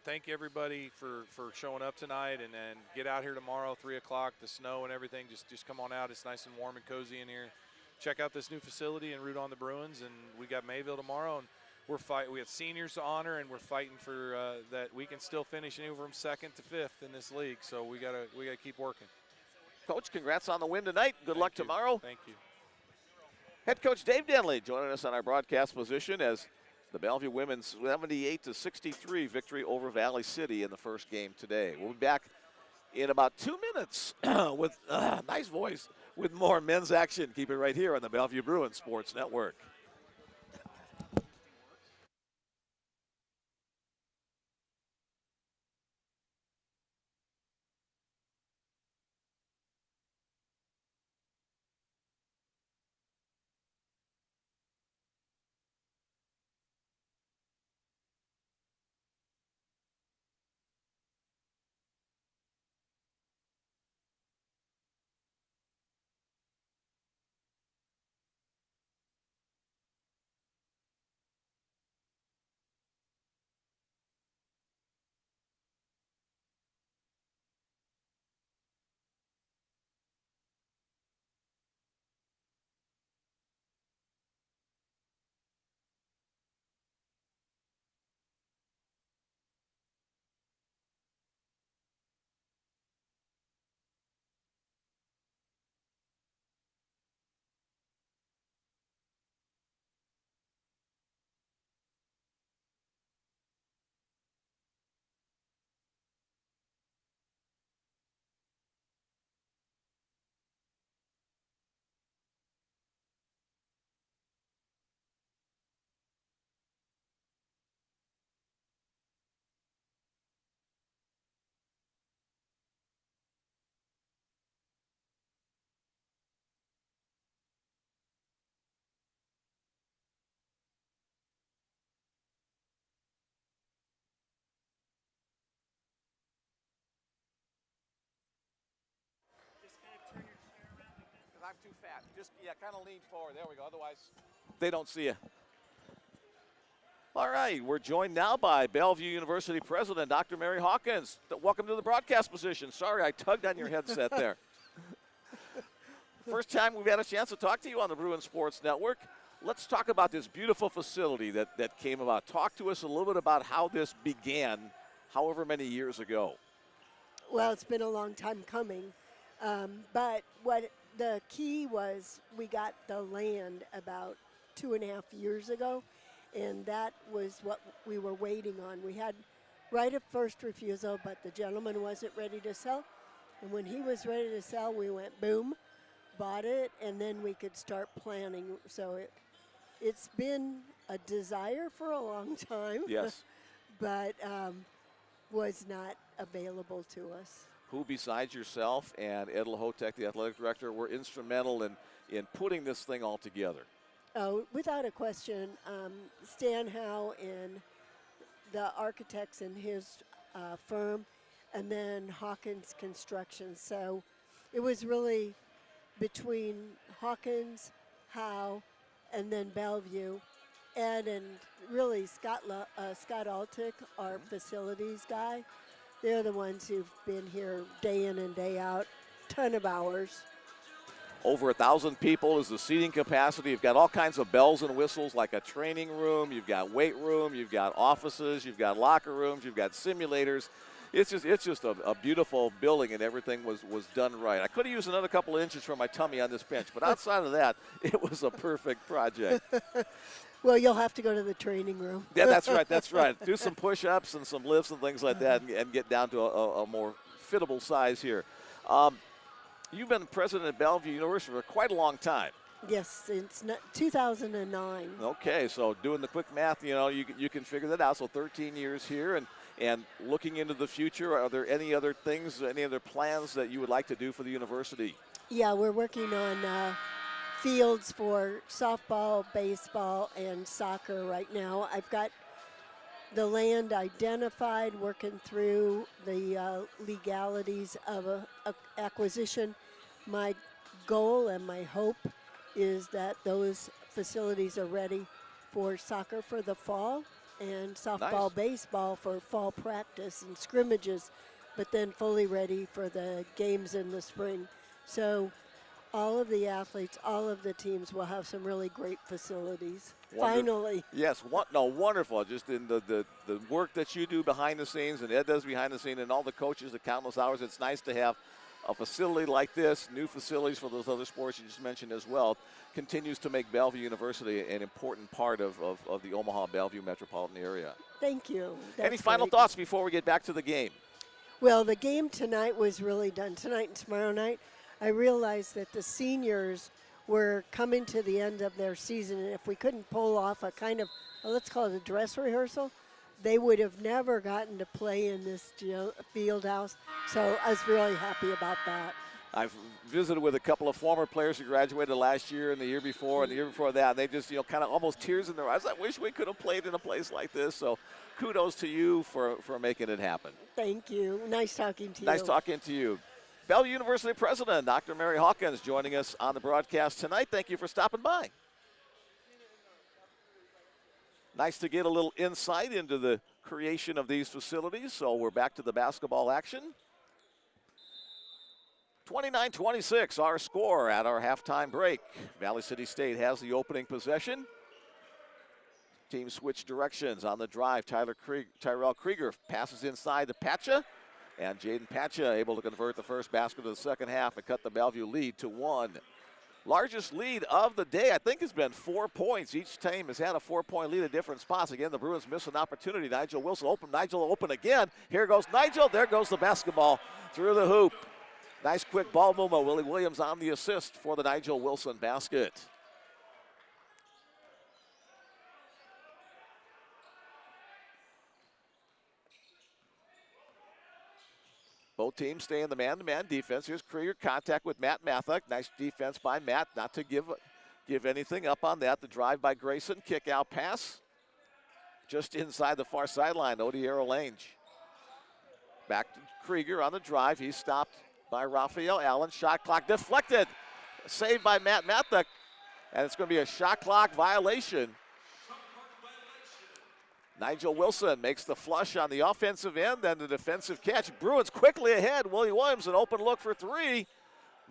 Thank everybody for showing up tonight, and then get out here tomorrow, 3 o'clock, the snow and everything. Just come on out. It's nice and warm and cozy in here. Check out this new facility and root on the Bruins, and we got Mayville tomorrow, and we have seniors to honor, and we're fighting for that we can still finish anywhere from 2nd to 5th in this league. So we gotta keep working. Coach, congrats on the win tonight. Good luck tomorrow. Thank you. Head coach Dave Denley joining us on our broadcast position as the Bellevue women's 78-63 victory over Valley City in the first game today. We'll be back in about 2 minutes with nice voice with more men's action. Keep it right here on the Bellevue Bruin Sports Network. too fat. Just, yeah, kind of lean forward. There we go. Otherwise, they don't see you. All right, we're joined now by Bellevue University President Dr. Mary Hawkins. Welcome to the broadcast position. Sorry, I tugged on your headset there. First time we've had a chance to talk to you on the Bruin Sports Network. Let's talk about this beautiful facility that came about. Talk to us a little bit about how this began, however many years ago. Well, it's been a long time coming, but what the key was, we got the land about 2.5 years ago, and that was what we were waiting on. We had right of first refusal, but the gentleman wasn't ready to sell, and when he was ready to sell, we went boom, bought it, and then we could start planning. So it's been a desire for a long time. Yes. But was not available to us. Who besides yourself and Ed Lahotek, the athletic director, were instrumental in putting this thing all together? Oh, without a question, Stan Howe and the architects in his firm, and then Hawkins Construction. So it was really between Hawkins, Howe, and then Bellevue. Ed and really Scott Altick, our facilities guy, they're the ones who've been here day in and day out, ton of hours. Over 1,000 people is the seating capacity. You've got all kinds of bells and whistles, like a training room. You've got weight room. You've got offices. You've got locker rooms. You've got simulators. It's just a beautiful building, and everything was done right. I could have used another couple of inches for my tummy on this bench, but outside of that, it was a perfect project. Well, you'll have to go to the training room. Yeah, that's right. That's right. Do some push-ups and some lifts and things like that, and get down to a more fittable size here. You've been president at Bellevue University for quite a long time. Yes, since 2009. Okay, so doing the quick math, you can figure that out. So 13 years here, and looking into the future, are there any other things, any other plans that you would like to do for the university? Yeah, we're working on fields for softball, baseball, and soccer right now. I've got the land identified, working through the legalities of a acquisition. My goal and my hope is that those facilities are ready for soccer for the fall and softball, baseball for fall practice and scrimmages, but then fully ready for the games in the spring. So all of the athletes, all of the teams will have some really great facilities. Finally. Yes, wonderful. Just in the work that you do behind the scenes, and Ed does behind the scenes, and all the coaches, the countless hours, it's nice to have a facility like this, new facilities for those other sports you just mentioned as well, continues to make Bellevue University an important part of the Omaha-Bellevue metropolitan area. Thank you. Any final thoughts before we get back to the game? Well, the game tonight was really done. Tonight and tomorrow night, I realized that the seniors were coming to the end of their season, and if we couldn't pull off a kind of, let's call it a dress rehearsal, they would have never gotten to play in this field house. So I was really happy about that. I've visited with a couple of former players who graduated last year and the year before and the year before that, and they just, kind of almost tears in their eyes. I wish we could have played in a place like this. So kudos to you for making it happen. Thank you. Nice talking to you. Nice talking to you. Bellevue University President Dr. Mary Hawkins joining us on the broadcast tonight. Thank you for stopping by. Nice to get a little insight into the creation of these facilities. So we're back to the basketball action. 29-26, our score at our halftime break. Valley City State has the opening possession. Team switch directions on the drive. Tyrell Krieger passes inside to Pacha. And Jaden Pacha able to convert the first basket of the second half and cut the Bellevue lead to 1. Largest lead of the day, I think, has been 4 points. Each team has had a 4-point lead at different spots. Again, the Bruins miss an opportunity. Nigel Wilson open. Nigel open again. Here goes Nigel. There goes the basketball through the hoop. Nice quick ball movement. Willie Williams on the assist for the Nigel Wilson basket. Both teams stay in the man-to-man defense. Here's Krieger, contact with Matt Mathuk. Nice defense by Matt, not to give anything up on that. The drive by Grayson, kick out pass. Just inside the far sideline, Odiero Lange. Back to Krieger on the drive. He's stopped by Raphael Allen. Shot clock deflected. Saved by Matt Mathek, and it's going to be a shot clock violation. Nigel Wilson makes the flush on the offensive end, then the defensive catch. Bruins quickly ahead. Willie Williams, an open look for three.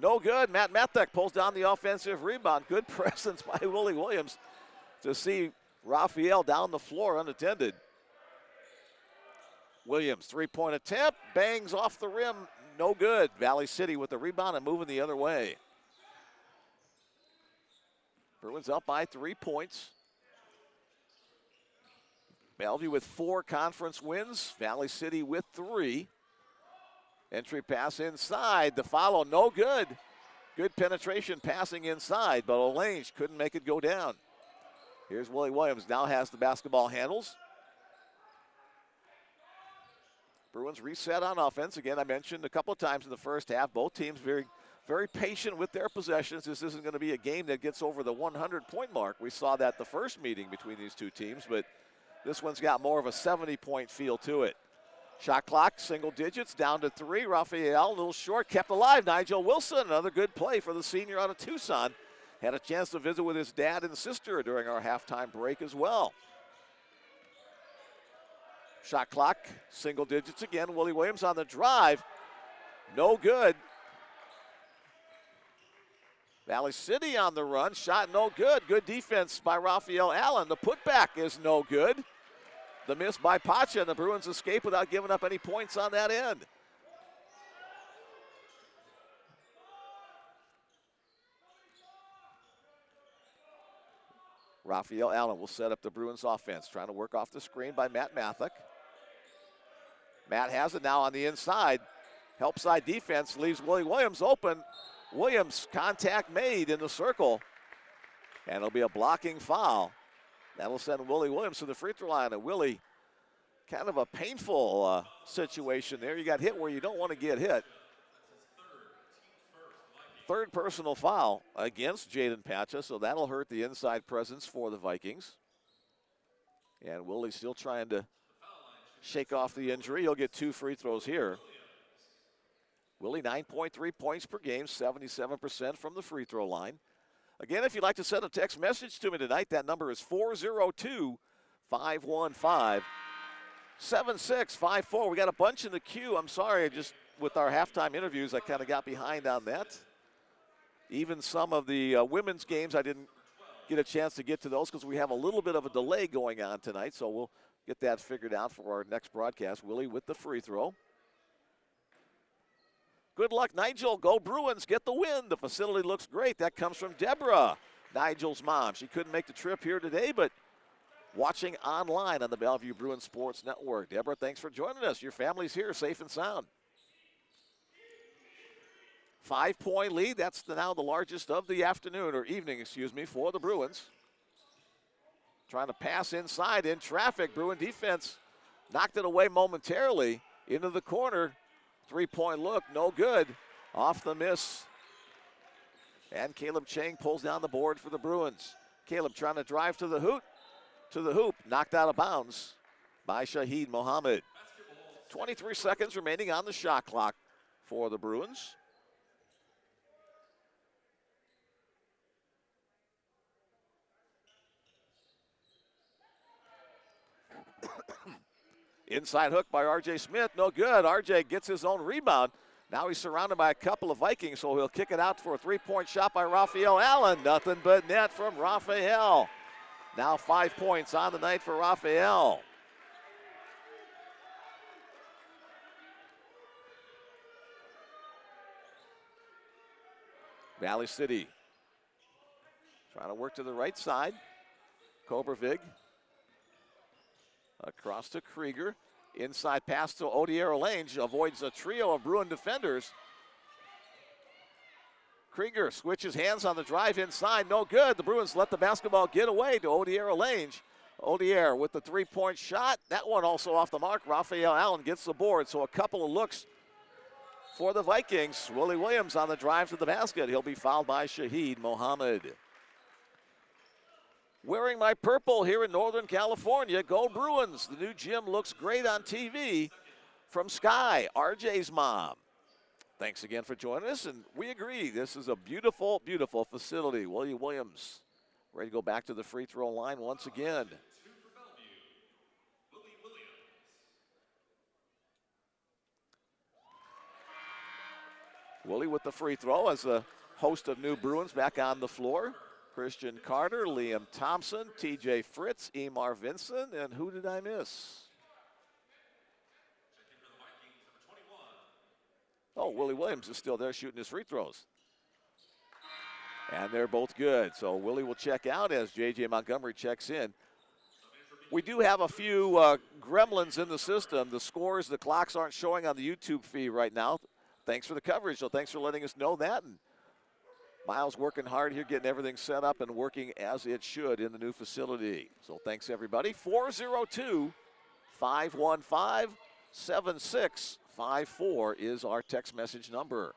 No good. Matt Mathek pulls down the offensive rebound. Good presence by Willie Williams to see Raphael down the floor unattended. Williams, three-point attempt, bangs off the rim, no good. Valley City with the rebound and moving the other way. Bruins up by 3 points. Bellevue with 4 conference wins, Valley City with 3. Entry pass inside, the follow, no good. Good penetration passing inside, but Olange couldn't make it go down. Here's Willie Williams, now has the basketball handles. Bruins reset on offense. Again, I mentioned a couple of times in the first half, both teams very, very patient with their possessions. This isn't going to be a game that gets over the 100-point mark. We saw that the first meeting between these two teams, but this one's got more of a 70-point feel to it. Shot clock, single digits, down to 3. Raphael, a little short, kept alive. Nigel Wilson, another good play for the senior out of Tucson. Had a chance to visit with his dad and sister during our halftime break as well. Shot clock, single digits again. Willie Williams on the drive. No good. Valley City on the run. Shot no good. Good defense by Raphael Allen. The putback is no good. The miss by Pacha, and the Bruins escape without giving up any points on that end. Raphael Allen will set up the Bruins offense, trying to work off the screen by Matt Mathek. Matt has it now on the inside. Help side defense leaves Willie Williams open. Williams, contact made in the circle. And it'll be a blocking foul. That'll send Willie Williams to the free throw line. And Willie, kind of a painful situation there. You got hit where you don't want to get hit. Third personal foul against Jaden Pacha, so that'll hurt the inside presence for the Vikings. And Willie's still trying to shake off the injury. He'll get 2 free throws here. Willie, 9.3 points per game, 77% from the free throw line. Again, if you'd like to send a text message to me tonight, that number is 402-515-7654. We got a bunch in the queue. I'm sorry, just with our halftime interviews, I kind of got behind on that. Even some of the women's games, I didn't get a chance to get to those because we have a little bit of a delay going on tonight, so we'll get that figured out for our next broadcast. Willie with the free throw. Good luck, Nigel. Go Bruins, get the win. The facility looks great. That comes from Deborah, Nigel's mom. She couldn't make the trip here today, but watching online on the Bellevue Bruins Sports Network. Deborah, thanks for joining us. Your family's here, safe and sound. 5-point lead. That's now the largest of the afternoon, or evening, excuse me, for the Bruins. Trying to pass inside in traffic. Bruin defense knocked it away momentarily into the corner. 3-point look, no good. Off the miss. And Caleb Chang pulls down the board for the Bruins. Caleb trying to drive to the hoop. Knocked out of bounds by Shahid Mohammed. 23 seconds remaining on the shot clock for the Bruins. Inside hook by R.J. Smith, no good. R.J. gets his own rebound. Now he's surrounded by a couple of Vikings, so he'll kick it out for a 3-point shot by Raphael Allen. Nothing but net from Raphael. Now 5 points on the night for Raphael. Valley City trying to work to the right side. Kobervig across to Krieger. Inside pass to Odiero Lange. Avoids a trio of Bruin defenders. Krieger switches hands on the drive inside. No good. The Bruins let the basketball get away to Odiero Lange. Odier with the 3-point shot. That one also off the mark. Raphael Allen gets the board. So a couple of looks for the Vikings. Willie Williams on the drive to the basket. He'll be fouled by Shahid Mohammed. Wearing my purple here in Northern California. Go Bruins. The new gym looks great on TV from Sky, RJ's mom. Thanks again for joining us, and we agree, this is a beautiful, beautiful facility. William Williams ready to go back to the free throw line once again. Two for Bellevue, Willie Williams. Willie with the free throw as the host of New Bruins back on the floor. Christian Carter, Liam Thompson, TJ Fritz, Emar Vincent, and who did I miss? Checking for the Vikings, number 21. Oh, Willie Williams is still there shooting his free throws. And they're both good. So Willie will check out as J.J. Montgomery checks in. We do have a few gremlins in the system. The scores, the clocks aren't showing on the YouTube feed right now. Thanks for the coverage, so thanks for letting us know that. And Miles working hard here, getting everything set up and working as it should in the new facility. So thanks, everybody. 402-515-7654 is our text message number.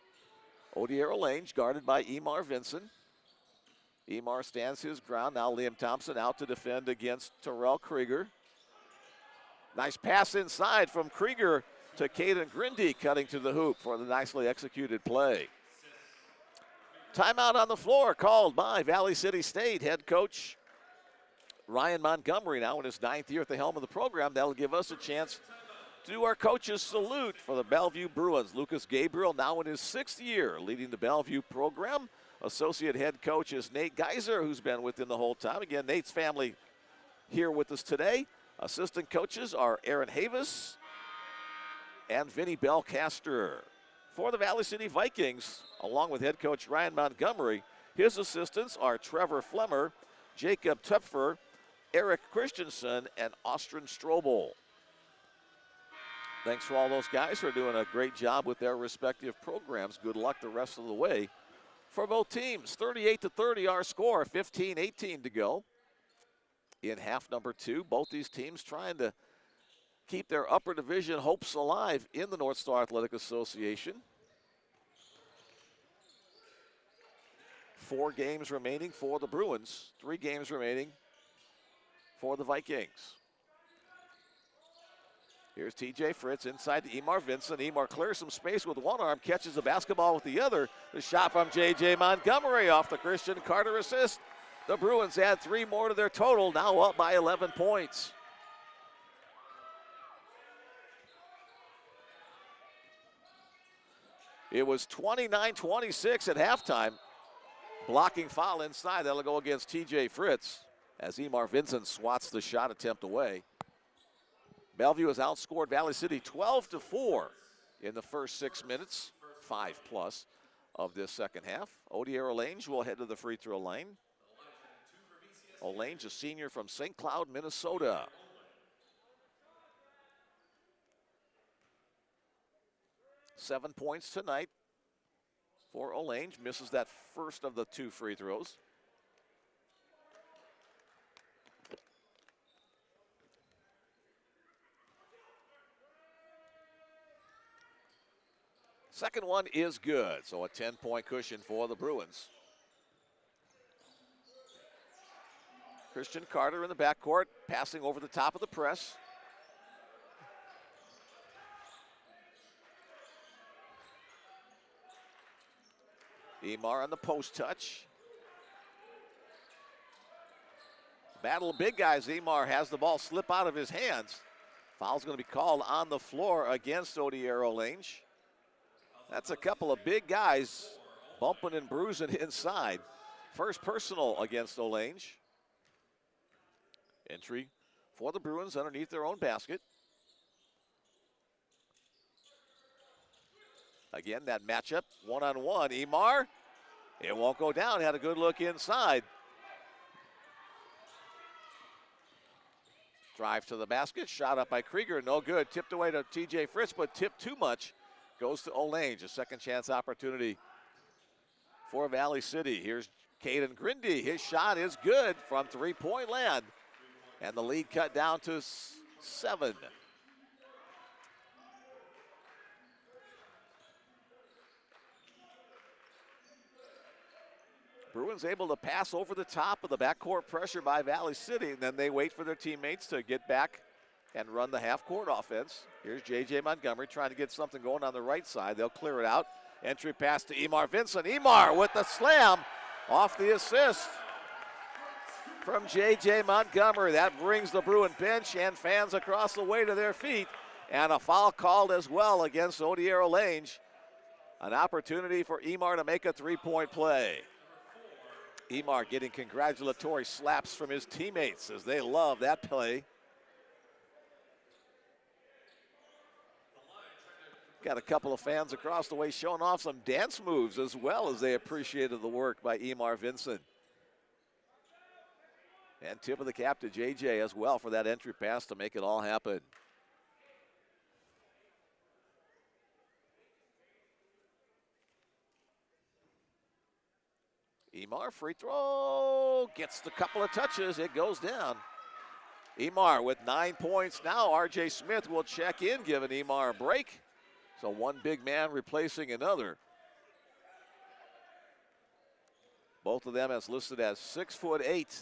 Odiero Lange guarded by Emar Vincent. Emar stands his ground. Now Liam Thompson out to defend against Terrell Krieger. Nice pass inside from Krieger to Caden Grindy, cutting to the hoop for the nicely executed play. Timeout on the floor called by Valley City State head coach Ryan Montgomery, now in his 9th year at the helm of the program. That'll give us a chance to do our coach's salute for the Bellevue Bruins. Lucas Gabriel now in his 6th year leading the Bellevue program. Associate head coach is Nate Geiser, who's been with him the whole time. Again, Nate's family here with us today. Assistant coaches are Aaron Havis and Vinny Belcaster. For the Valley City Vikings, along with head coach Ryan Montgomery, his assistants are Trevor Flemmer, Jacob Tepfer, Eric Christensen, and Austrin Strobel. Thanks for all those guys for doing a great job with their respective programs. Good luck the rest of the way for both teams. 38-30 our score, 15-18 to go in half number 2. Both these teams trying to keep their upper division hopes alive in the North Star Athletic Association. 4 games remaining for the Bruins, 3 games remaining for the Vikings. Here's TJ Fritz inside to Emar Vincent. Emar clears some space with one arm, catches the basketball with the other. The shot from J.J. Montgomery off the Christian Carter assist. The Bruins add 3 more to their total, now up by 11 points. It was 29-26 at halftime. Blocking foul inside, that'll go against TJ Fritz as Emar Vincent swats the shot attempt away. Bellevue has outscored Valley City 12-4 in the first 6 minutes, 5+ of this second half. Odiero Lange will head to the free throw line. Lange, a senior from St. Cloud, Minnesota. Seven points tonight for Olange. Misses that first of the 2 free throws. Second one is good, so a 10-point cushion for the Bruins. Christian Carter in the backcourt, passing over the top of the press. Emar on the post touch. Battle of big guys. Emar has the ball slip out of his hands. Foul's going to be called on the floor against Odiero Lange. That's a couple of big guys bumping and bruising inside. First personal against Olange. Entry for the Bruins underneath their own basket. Again, that matchup, one-on-one. Emar, it won't go down. Had a good look inside. Drive to the basket, shot up by Krieger, no good. Tipped away to TJ Fritz, but tipped too much. Goes to Olange, a second chance opportunity for Valley City. Here's Caden Grindy. His shot is good from three-point land. And the lead cut down to 7. Bruins able to pass over the top of the backcourt pressure by Valley City, and then they wait for their teammates to get back and run the half-court offense. Here's J.J. Montgomery trying to get something going on the right side. They'll clear it out. Entry pass to Emar Vincent. Emar with the slam off the assist from J.J. Montgomery. That brings the Bruin bench and fans across the way to their feet. And a foul called as well against Odiero Lange. An opportunity for Emar to make a three-point play. Emar getting congratulatory slaps from his teammates as they love that play. Got a couple of fans across the way showing off some dance moves as well as they appreciated the work by Emar Vincent. And tip of the cap to JJ as well for that entry pass to make it all happen. Emar, free throw, gets the couple of touches, it goes down. Emar with 9 points now. RJ Smith will check in, giving Emar a break. So one big man replacing another. Both of them as listed as 6'8"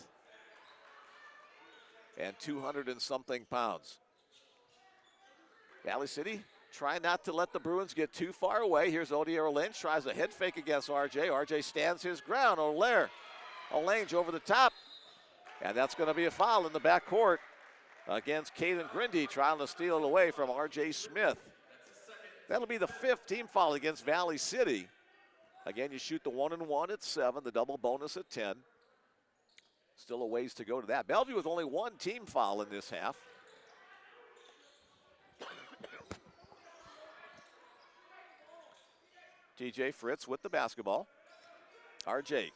and 200 and something pounds. Valley City trying not to let the Bruins get too far away. Here's Odiero Lange, tries a head fake against RJ. RJ stands his ground. Lange over the top. And that's going to be a foul in the backcourt against Caden Grindy, trying to steal it away from RJ Smith. That'll be the 5th team foul against Valley City. Again, you shoot the 1-and-1 at 7, the double bonus at 10. Still a ways to go to that. Bellevue with only 1 team foul in this half. TJ Fritz with the basketball. RJ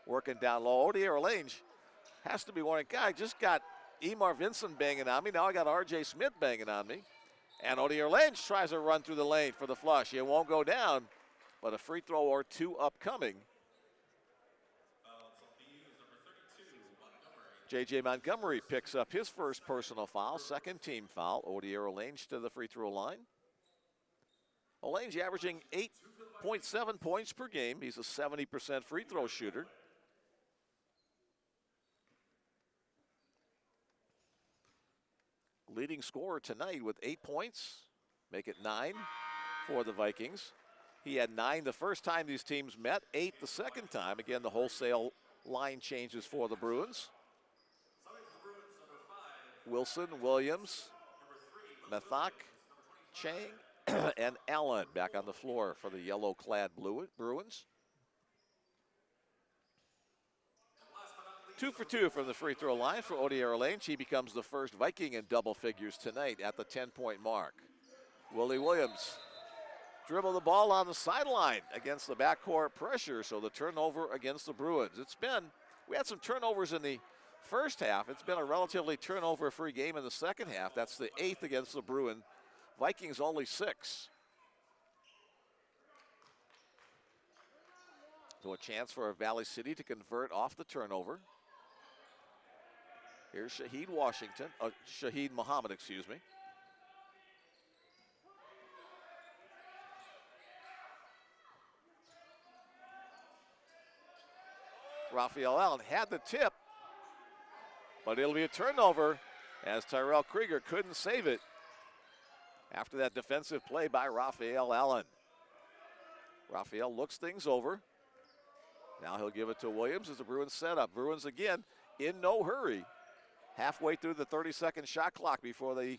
working down low. Odiero Lange has to be wondering, guy, just got Emar Vincent banging on me. Now I got RJ Smith banging on me. And Odiero Lange tries to run through the lane for the flush. It won't go down, but a free throw or two upcoming. J.J. Montgomery picks up his first personal foul, 2nd team foul. Odiero Lange to the free throw line. Lange averaging 8.7 points per game. He's a 70% free throw shooter. Leading scorer tonight with 8 points, make it 9 for the Vikings. He had 9 the first time these teams met, 8 the second time. Again, the wholesale line changes for the Bruins. Wilson, Williams, Methak, Chang, and Allen back on the floor for the yellow-clad Bruins. 2 for 2 from the free throw line for Odiero Lange. He becomes the first Viking in double figures tonight at the 10-point mark. Willie Williams dribble the ball on the sideline against the backcourt pressure, so the turnover against the Bruins. We had some turnovers in the first half. It's been a relatively turnover-free game in the second half. That's the 8th against the Bruins. Vikings only 6. So a chance for Valley City to convert off the turnover. Here's Shaheed Muhammad, excuse me. Raphael Allen had the tip, but it'll be a turnover as Tyrell Krieger couldn't save it after that defensive play by Raphael Allen. Raphael looks things over. Now he'll give it to Williams as the Bruins set up. Bruins again in no hurry. Halfway through the 30-second shot clock before they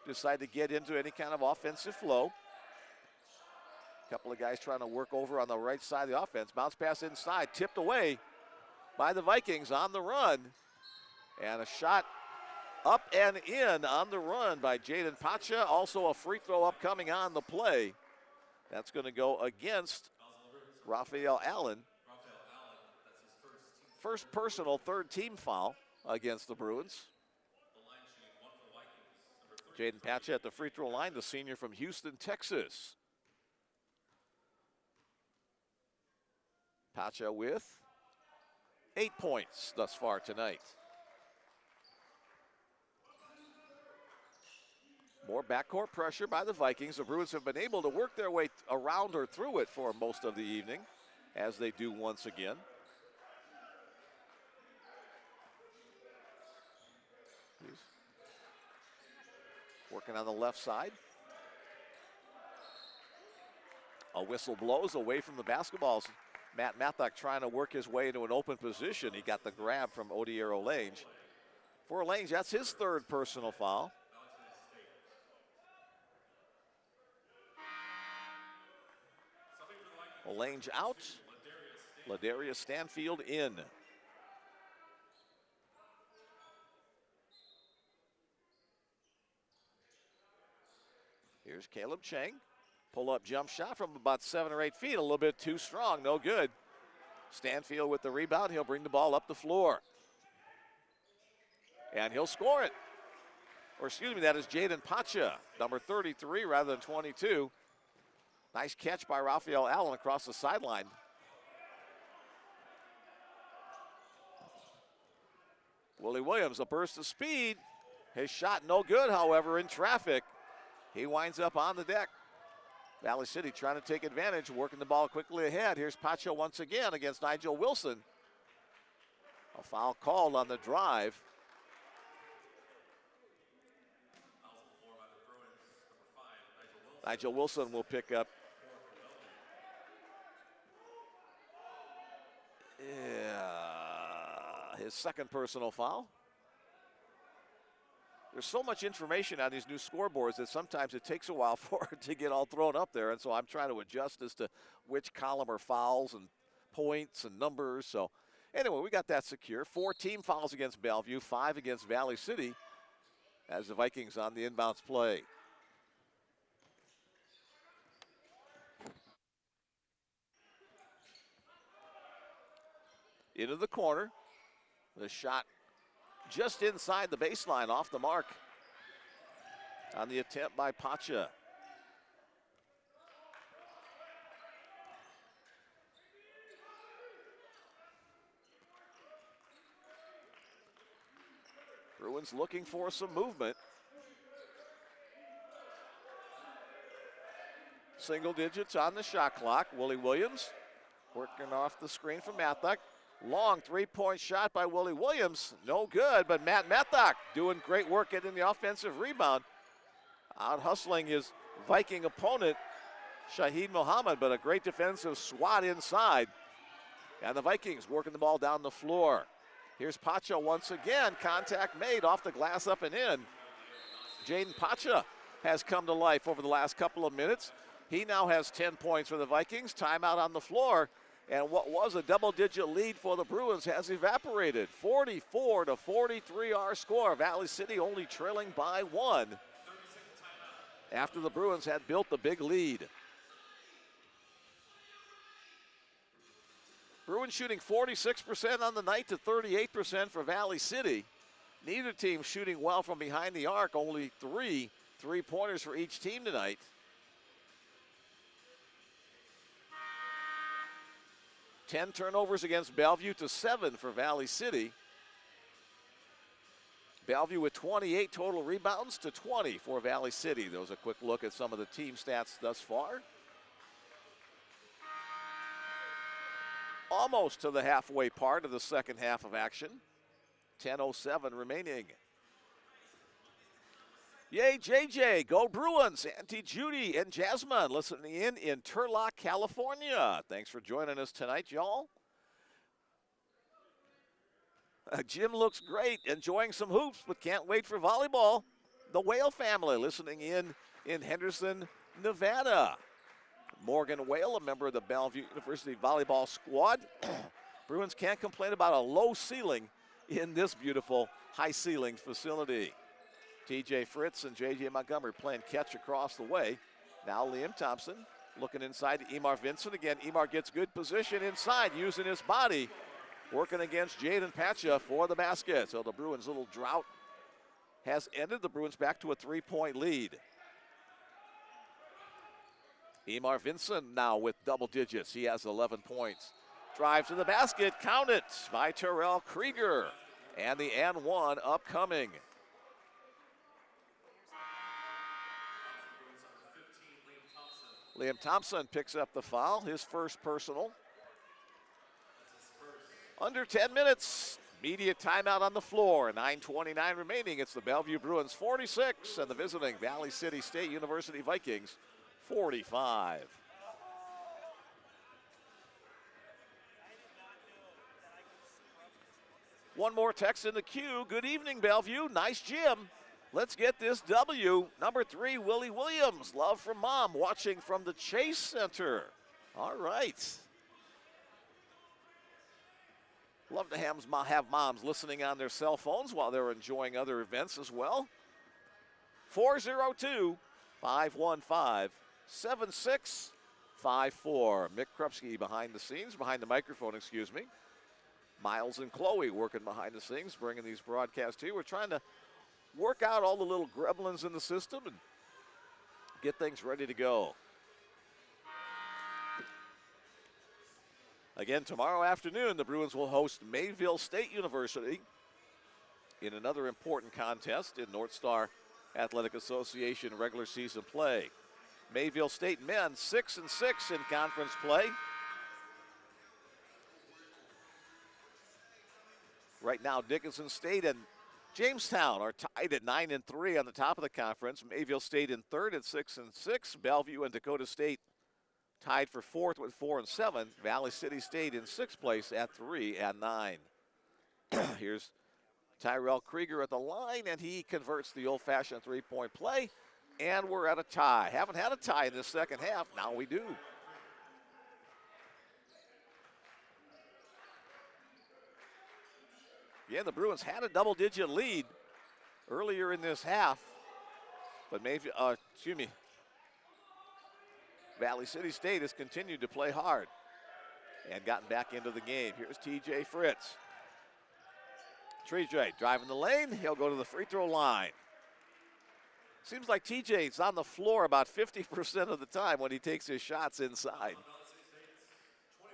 decide to get into any kind of offensive flow. A couple of guys trying to work over on the right side of the offense. Bounce pass inside, tipped away by the Vikings on the run. And a shot up and in on the run by Jaden Pacha. Also a free throw upcoming on the play. That's going to go against Raphael Allen. First personal, 3rd team foul against the Bruins. Jaden Pacha at the free throw line, the senior from Houston, Texas. Pacha with 8 points thus far tonight. More backcourt pressure by the Vikings. The Bruins have been able to work their way around or through it for most of the evening, as they do once again. Working on the left side. A whistle blows away from the basketballs. Matt Mathok trying to work his way into an open position. He got the grab from Odiero Lange. For Lange, that's his third personal foul. Lange out. Ladarius Stanfield in. Here's Caleb Chang. Pull-up jump shot from about 7 or 8 feet. A little bit too strong. No good. Stanfield with the rebound. He'll bring the ball up the floor. And he'll score it. Or excuse me, that is Jaden Pacha, number 33 rather than 22. Nice catch by Raphael Allen across the sideline. Willie Williams, a burst of speed. His shot no good, however, in traffic. He winds up on the deck. Valley City trying to take advantage, working the ball quickly ahead. Here's Pacho once again against Nigel Wilson. A foul called on the drive. Nigel Wilson will pick up. His second personal foul. There's so much information on these new scoreboards that sometimes it takes a while for it to get all thrown up there, and so I'm trying to adjust as to which column are fouls and points and numbers. So anyway, we got that secure. 4 team fouls against Bellevue, 5 against Valley City as the Vikings on the inbounds play. Into the corner. The shot just inside the baseline, off the mark on the attempt by Pacha. Bruins looking for some movement. Single digits on the shot clock. Willie Williams working off the screen from Mathok. Long three-point shot by Willie Williams. No good, but Matt Mathok doing great work getting the offensive rebound. Out hustling his Viking opponent, Shahid Mohammed, but a great defensive swat inside. And the Vikings working the ball down the floor. Here's Pacha once again. Contact made off the glass up and in. Jaden Pacha has come to life over the last couple of minutes. He now has 10 points for the Vikings. Timeout on the floor. And what was a double-digit lead for the Bruins has evaporated. 44-43 our score. Valley City only trailing by 1 after the Bruins had built the big lead. Bruins shooting 46% on the night to 38% for Valley City. Neither team shooting well from behind the arc. Only 3 three-pointers for each team tonight. Ten turnovers against Bellevue to 7 for Valley City. Bellevue with 28 total rebounds to 20 for Valley City. There was a quick look at some of the team stats thus far. Almost to the halfway part of the second half of action. 10:07 remaining. Yay, JJ, go Bruins, Auntie Judy and Jasmine listening in Turlock, California. Thanks for joining us tonight, y'all. Jim looks great, enjoying some hoops, but can't wait for volleyball. The Whale family listening in Henderson, Nevada. Morgan Whale, a member of the Bellevue University volleyball squad. Bruins can't complain about a low ceiling in this beautiful high-ceiling facility. TJ Fritz and JJ Montgomery playing catch across the way. Now Liam Thompson looking inside to Emar Vincent. Again, Emar gets good position inside, using his body, working against Jaden Pacha for the basket. So the Bruins' little drought has ended. The Bruins back to a 3-point lead. Emar Vincent now with double digits. He has 11 points. Drive to the basket, count it by Terrell Krieger. And the and one upcoming. Liam Thompson picks up the foul, his first personal. Under 10 minutes, media timeout on the floor. 9:29 remaining. It's the Bellevue Bruins 46 and the visiting Valley City State University Vikings 45. One more text in the queue. Good evening, Bellevue. Nice gym. Let's get this W. Number 3, Willie Williams. Love from Mom, watching from the Chase Center. All right. Love to have moms listening on their cell phones while they're enjoying other events as well. 402-515-7654. Mick Krupski behind the microphone, excuse me. Miles and Chloe working behind the scenes, bringing these broadcasts to you. We're trying to work out all the little gremlins in the system and get things ready to go. Again, tomorrow afternoon, the Bruins will host Mayville State University in another important contest in North Star Athletic Association regular season play. Mayville State men 6-6 in conference play. Right now, Dickinson State and Jamestown are tied at 9-3 on the top of the conference. Mayville State in third at 6-6. Bellevue and Dakota State tied for fourth with 4-7. Valley City State in sixth place at 3-9. Here's Tyrell Krieger at the line, and he converts the old-fashioned three-point play, and we're at a tie. Haven't had a tie in this second half. Now we do. Yeah, the Bruins had a double-digit lead earlier in this half, but Valley City State has continued to play hard and gotten back into the game. Here's TJ Fritz. TJ driving the lane. He'll go to the free throw line. Seems like TJ's on the floor about 50% of the time when he takes his shots inside.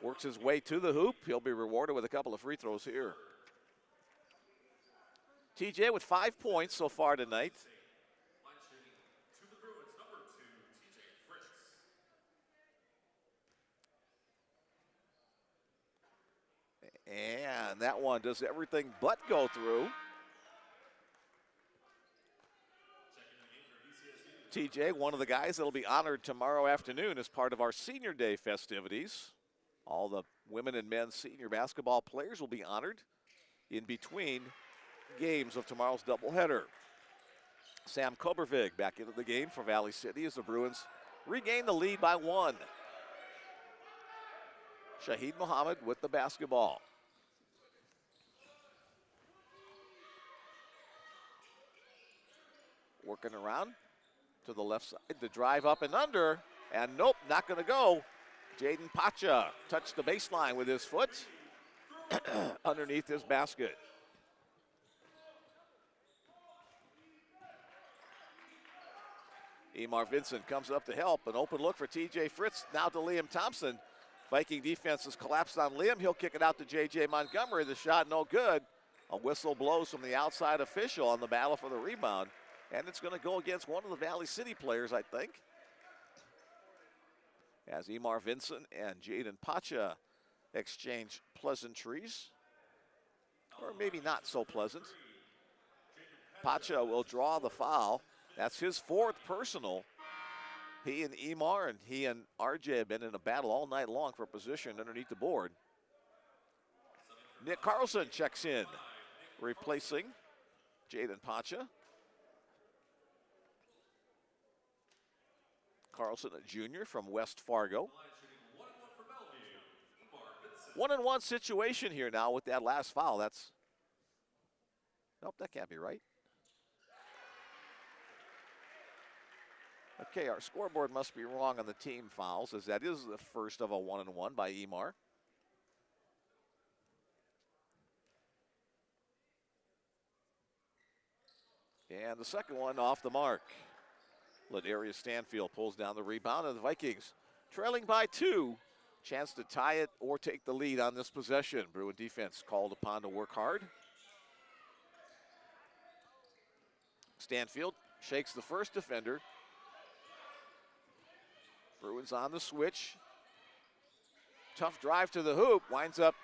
Works his way to the hoop. He'll be rewarded with a couple of free throws here. TJ with 5 points so far tonight. And that one does everything but go through. TJ, one of the guys that'll be honored tomorrow afternoon as part of our Senior Day festivities. All the women and men's senior basketball players will be honored in between games of tomorrow's doubleheader. Sam Kobervig back into the game for Valley City as the Bruins regain the lead by 1. Shahid Muhammad with the basketball. Working around to the left side, the drive up and under, and nope, not going to go. Jaden Pacha touched the baseline with his foot underneath his basket. Emar Vincent comes up to help. An open look for TJ Fritz, now to Liam Thompson. Viking defense has collapsed on Liam. He'll kick it out to J.J. Montgomery. The shot no good. A whistle blows from the outside official on the battle for the rebound. And it's going to go against one of the Valley City players, I think. As Emar Vincent and Jaden Pacha exchange pleasantries. Or maybe not so pleasant. Pacha will draw the foul. That's his 4th personal. He and Emar and he and RJ have been in a battle all night long for position underneath the board. Nick Carlson checks in, replacing Jaden Pacha. Carlson, a junior from West Fargo. 1-on-1 situation here now with that last foul. Nope, that can't be right. Okay, our scoreboard must be wrong on the team fouls, as that is the first of a 1-on-1 by Emar. And the second one off the mark. Ladarius Stanfield pulls down the rebound, and the Vikings trailing by 2. Chance to tie it or take the lead on this possession. Bruin defense called upon to work hard. Stanfield shakes the first defender. Bruins on the switch. Tough drive to the hoop. Winds up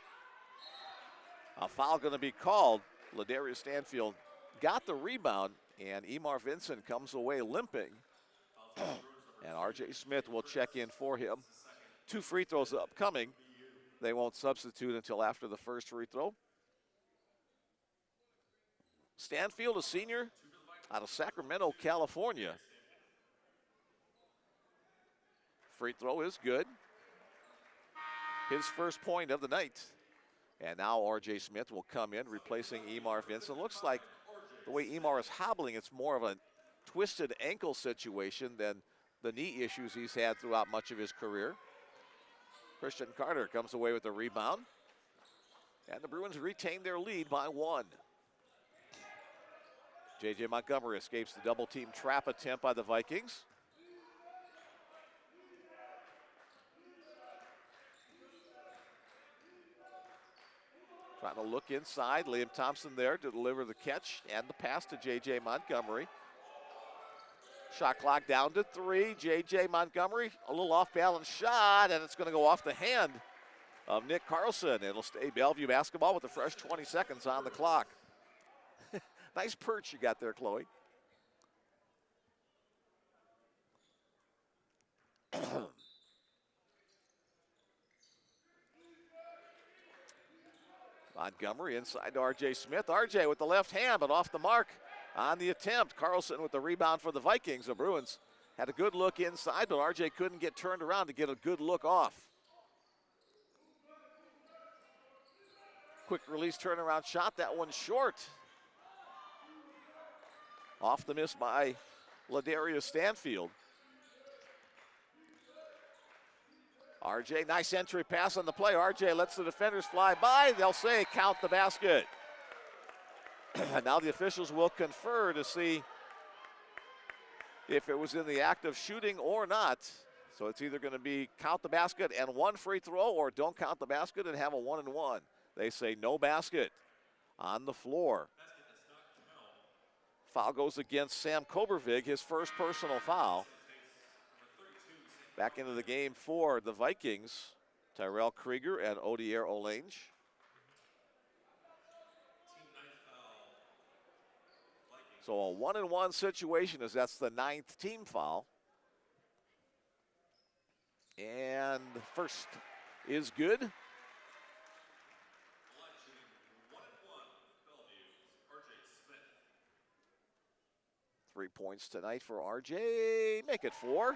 a foul going to be called. Ladarius Stanfield got the rebound, and Emar Vincent comes away limping. And R.J. Smith will check in for him. 2 free throws upcoming. They won't substitute until after the first free throw. Stanfield, a senior out of Sacramento, California. Free throw is good. His first point of the night. And now R.J. Smith will come in, replacing Emar Vincent. Looks like the way Emar is hobbling, it's more of a twisted ankle situation than the knee issues he's had throughout much of his career. Christian Carter comes away with the rebound. And the Bruins retain their lead by 1. J.J. Montgomery escapes the double-team trap attempt by the Vikings. Trying to look inside. Liam Thompson there to deliver the catch and the pass to J.J. Montgomery. Shot clock down to 3. J.J. Montgomery, a little off-balance shot, and it's going to go off the hand of Nick Carlson. It'll stay Bellevue basketball with a fresh 20 seconds on the clock. Nice perch you got there, Chloe. Montgomery inside to R.J. Smith. R.J. with the left hand, but off the mark on the attempt. Carlson with the rebound for the Vikings. The Bruins had a good look inside, but R.J. couldn't get turned around to get a good look off. Quick release turnaround shot. That one short. Off the miss by Ladarius Stanfield. RJ, nice entry pass on the play. RJ lets the defenders fly by. They'll say count the basket. Now the officials will confer to see if it was in the act of shooting or not. So it's either going to be count the basket and 1 free throw, or don't count the basket and have a 1-and-1. They say no basket on the floor. Foul goes against Sam Kobervig, his first personal foul. Back into the game for the Vikings, Tyrell Krieger and Odier Olange. So a 1-and-1 situation, as that's the 9th team foul. And the first is good. 3 points tonight for RJ. Make it 4.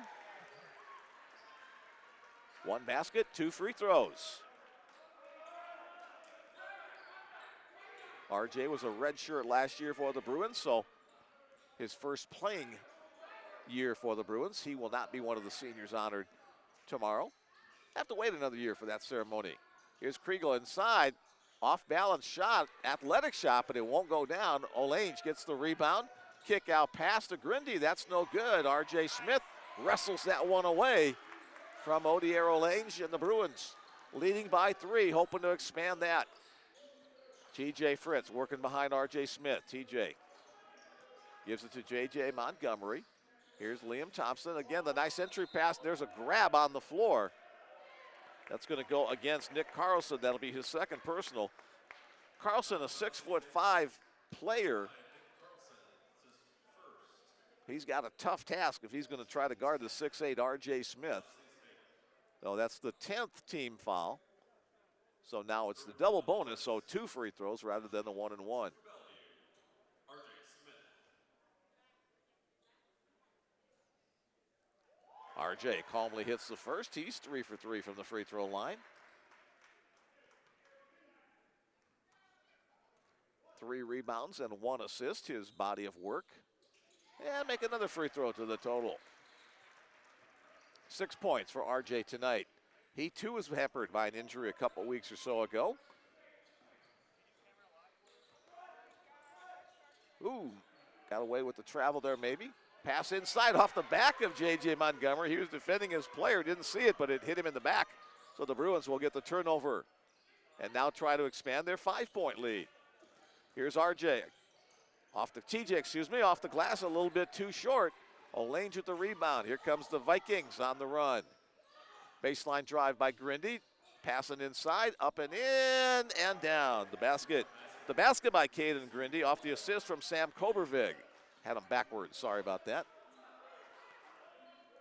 1 basket, 2 free throws. RJ was a redshirt last year for the Bruins, so his first playing year for the Bruins. He will not be one of the seniors honored tomorrow. Have to wait another year for that ceremony. Here's Kriegel inside. Off-balance shot, athletic shot, but it won't go down. Olange gets the rebound. Kick out pass to Grindy. That's no good. R.J. Smith wrestles that one away from Odier Olange, and the Bruins leading by 3, hoping to expand that. T.J. Fritz working behind R.J. Smith. T.J. gives it to J.J. Montgomery. Here's Liam Thompson. Again, the nice entry pass. There's a grab on the floor. That's going to go against Nick Carlson. That'll be his second personal. Carlson, a 6'5" player. He's got a tough task if he's going to try to guard the 6'8" R.J. Smith. So that's the 10th team foul. So now it's the double bonus, so 2 free throws rather than the 1-and-1. RJ calmly hits the first. He's 3 for 3 from the free throw line. 3 rebounds and 1 assist, his body of work. And make another free throw to the total. 6 points for RJ tonight. He too was hampered by an injury a couple weeks or so ago. Ooh, got away with the travel there maybe. Pass inside off the back of J.J. Montgomery. He was defending his player, didn't see it, but it hit him in the back. So the Bruins will get the turnover and now try to expand their 5-point lead. Here's RJ. Off the glass a little bit too short. Olange with the rebound. Here comes the Vikings on the run. Baseline drive by Grindy. Passing inside, up and in, and down. The basket by Caden Grindy off the assist from Sam Kobervig. Had him backwards, sorry about that.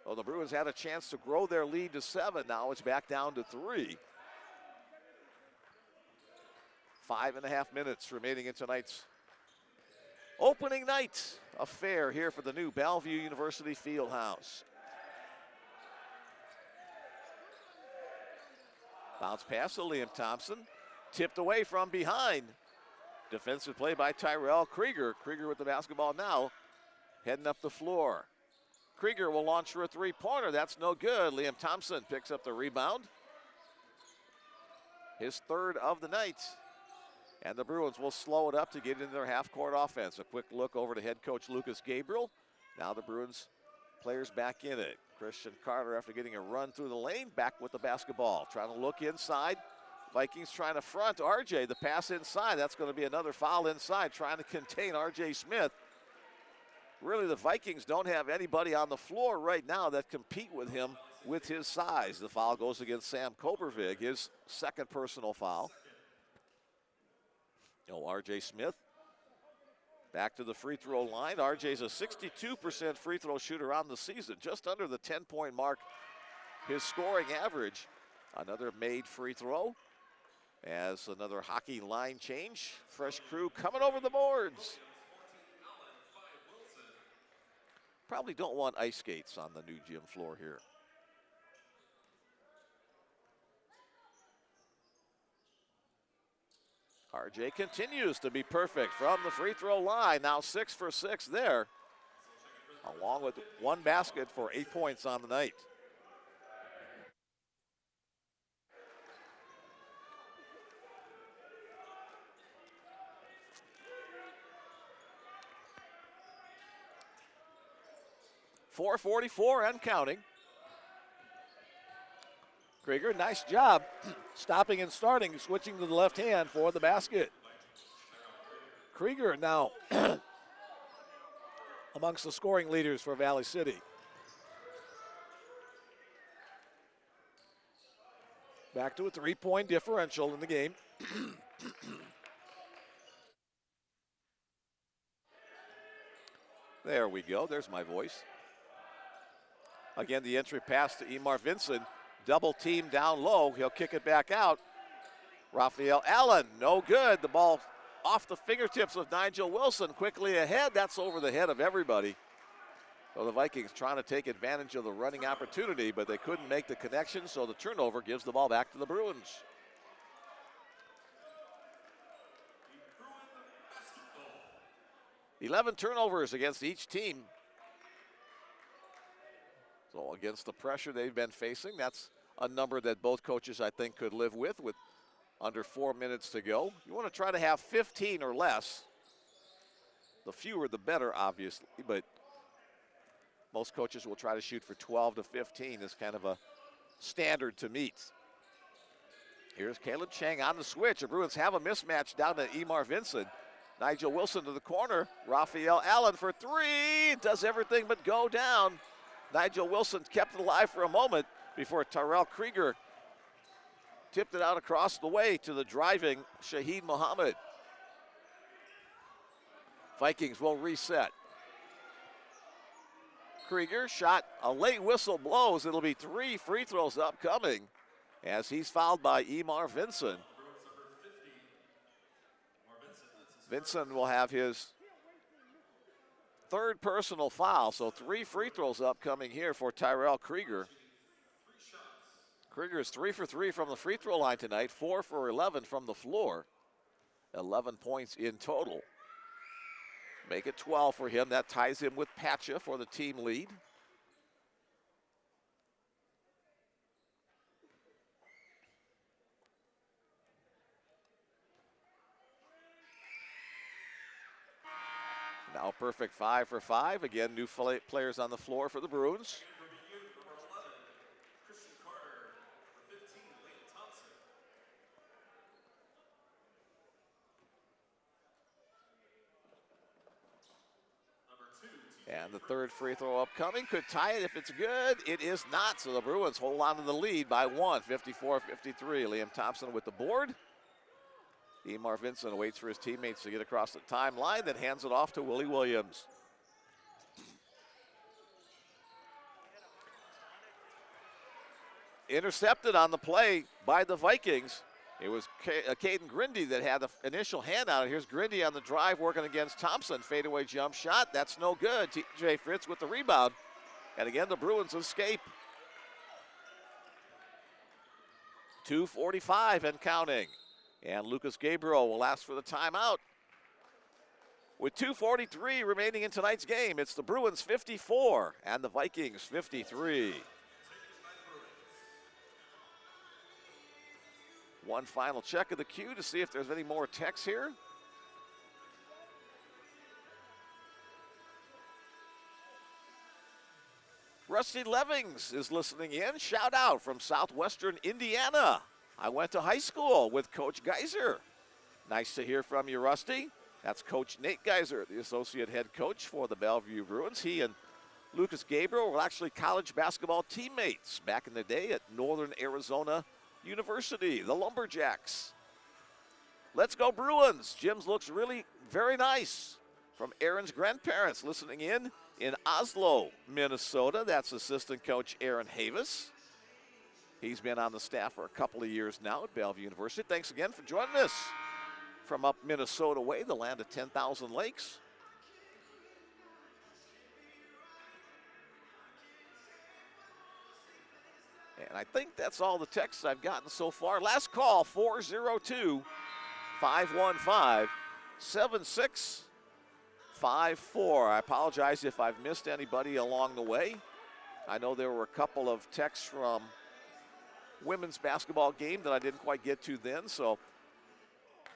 Well, the Bruins had a chance to grow their lead to 7. Now it's back down to 3. 5.5 minutes remaining in tonight's Opening night affair here for the new Bellevue University Fieldhouse. Bounce pass to Liam Thompson. Tipped away from behind. Defensive play by Tyrell Krieger. Krieger with the basketball now. Heading up the floor. Krieger will launch for a three-pointer. That's no good. Liam Thompson picks up the rebound. His third of the night. And the Bruins will slow it up to get into their half-court offense. A quick look over to head coach Lucas Gabriel. Now the Bruins players back in it. Christian Carter, after getting a run through the lane, back with the basketball. Trying to look inside. Vikings trying to front RJ. The pass inside. That's going to be another foul inside, trying to contain RJ Smith. Really, the Vikings don't have anybody on the floor right now that compete with him with his size. The foul goes against Sam Kobervig, his second personal foul. RJ Smith back to the free throw line. RJ's a 62% free throw shooter on the season, just under the 10-point mark, his scoring average. Another made free throw as another hockey line change. Fresh crew coming over the boards. Probably don't want ice skates on the new gym floor here. RJ continues to be perfect from the free throw line. Now 6 for 6 there, along with one basket for 8 points on the night. .444 and counting. Krieger, nice job stopping and starting, switching to the left hand for the basket. Krieger now amongst the scoring leaders for Valley City. Back to a 3-point differential in the game. There we go, there's my voice. Again, the entry pass to Emar Vinson. Double team down low. He'll kick it back out. Raphael Allen, no good. The ball off the fingertips of Nigel Wilson. Quickly ahead. That's over the head of everybody. So the Vikings trying to take advantage of the running opportunity, but they couldn't make the connection, so the turnover gives the ball back to the Bruins. Bruin 11 turnovers against each team. So against the pressure they've been facing, that's a number that both coaches, I think, could live with under 4 minutes to go. You want to try to have 15 or less. The fewer, the better, obviously, but most coaches will try to shoot for 12 to 15 as kind of a standard to meet. Here's Caleb Chang on the switch. The Bruins have a mismatch down to Emar Vinson. Nigel Wilson to the corner. Raphael Allen for three. Does everything but go down. Nigel Wilson kept it alive for a moment before Tyrell Krieger tipped it out across the way to the driving Shaheed Mohammed. Vikings will reset. Krieger shot, a late whistle blows. It'll be 3 free throws upcoming as he's fouled by Emar Vinson. Vinson will have his third personal foul, so 3 free throws upcoming here for Tyrell Krieger. Krieger is 3 for 3 from the free throw line tonight, 4 for 11 from the floor. 11 points in total. Make it 12 for him. That ties him with Patcha for the team lead. Now perfect 5 for 5. Again, new players on the floor for the Bruins. And the third free throw upcoming could tie it if it's good. It is not, so the Bruins hold on to the lead by 1, 54-53. Liam Thompson with the board. Emar Vinson waits for his teammates to get across the timeline, then hands it off to Willie Williams. Intercepted on the play by the Vikings. It was Caden Grindy that had the initial handout. Here's Grindy on the drive working against Thompson. Fadeaway jump shot. That's no good. TJ Fritz with the rebound. And again, the Bruins escape. 2:45 and counting. And Lucas Gabriel will ask for the timeout. With 2:43 remaining in tonight's game, it's the Bruins 54 and the Vikings 53. One final check of the queue to see if there's any more texts here. Rusty Levings is listening in. Shout out from southwestern Indiana. I went to high school with Coach Geiser. Nice to hear from you, Rusty. That's Coach Nate Geiser, the associate head coach for the Bellevue Bruins. He and Lucas Gabriel were actually college basketball teammates back in the day at Northern Arizona University, the Lumberjacks. Let's go Bruins. Jim's looks really very nice. From Aaron's grandparents listening in Oslo, Minnesota. That's assistant coach Aaron Havis. He's been on the staff for a couple of years now at Bellevue University. Thanks again for joining us from up Minnesota way, the land of 10,000 lakes. And I think that's all the texts I've gotten so far. Last call, 402-515-7654. I apologize if I've missed anybody along the way. I know there were a couple of texts from women's basketball game that I didn't quite get to then, so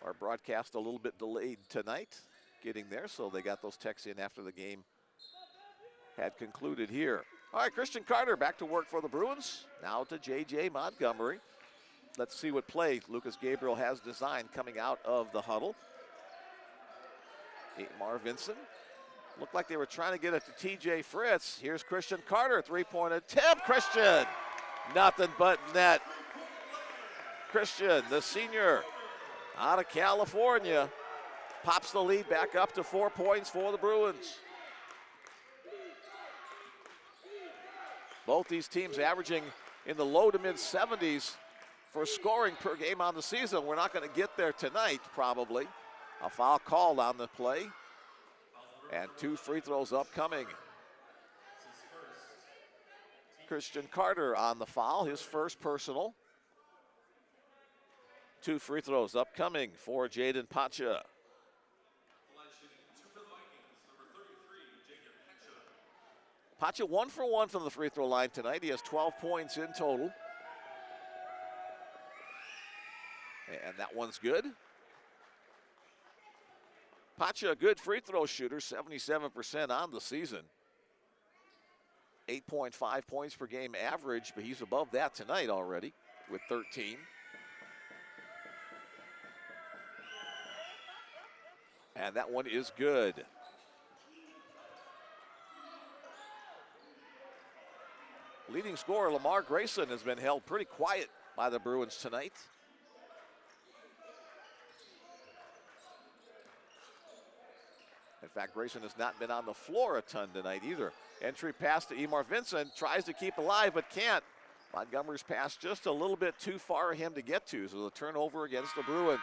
our broadcast a little bit delayed tonight getting there, so they got those texts in after the game had concluded here. All right, Christian Carter back to work for the Bruins. Now to J.J. Montgomery. Let's see what play Lucas Gabriel has designed coming out of the huddle. Amar Vincent. Looked like they were trying to get it to T.J. Fritz. Here's Christian Carter, three-point attempt. Christian, nothing but net. Christian, the senior out of California, pops the lead back up to 4 points for the Bruins. Both these teams averaging in the low to mid 70s for scoring per game on the season. We're not going to get there tonight, probably. A foul called on the play. And 2 free throws upcoming. Christian Carter on the foul, his first personal. 2 free throws upcoming for Jaden Pacha. Pacha 1 for 1 from the free throw line tonight. He has 12 points in total. And that one's good. Pacha, a good free throw shooter, 77% on the season. 8.5 points per game average, but he's above that tonight already with 13. And that one is good. Leading scorer Lamar Grayson has been held pretty quiet by the Bruins tonight. In fact, Grayson has not been on the floor a ton tonight either. Entry pass to Amar Vincent, tries to keep alive but can't. Montgomery's pass just a little bit too far for him to get to, so the turnover against the Bruins.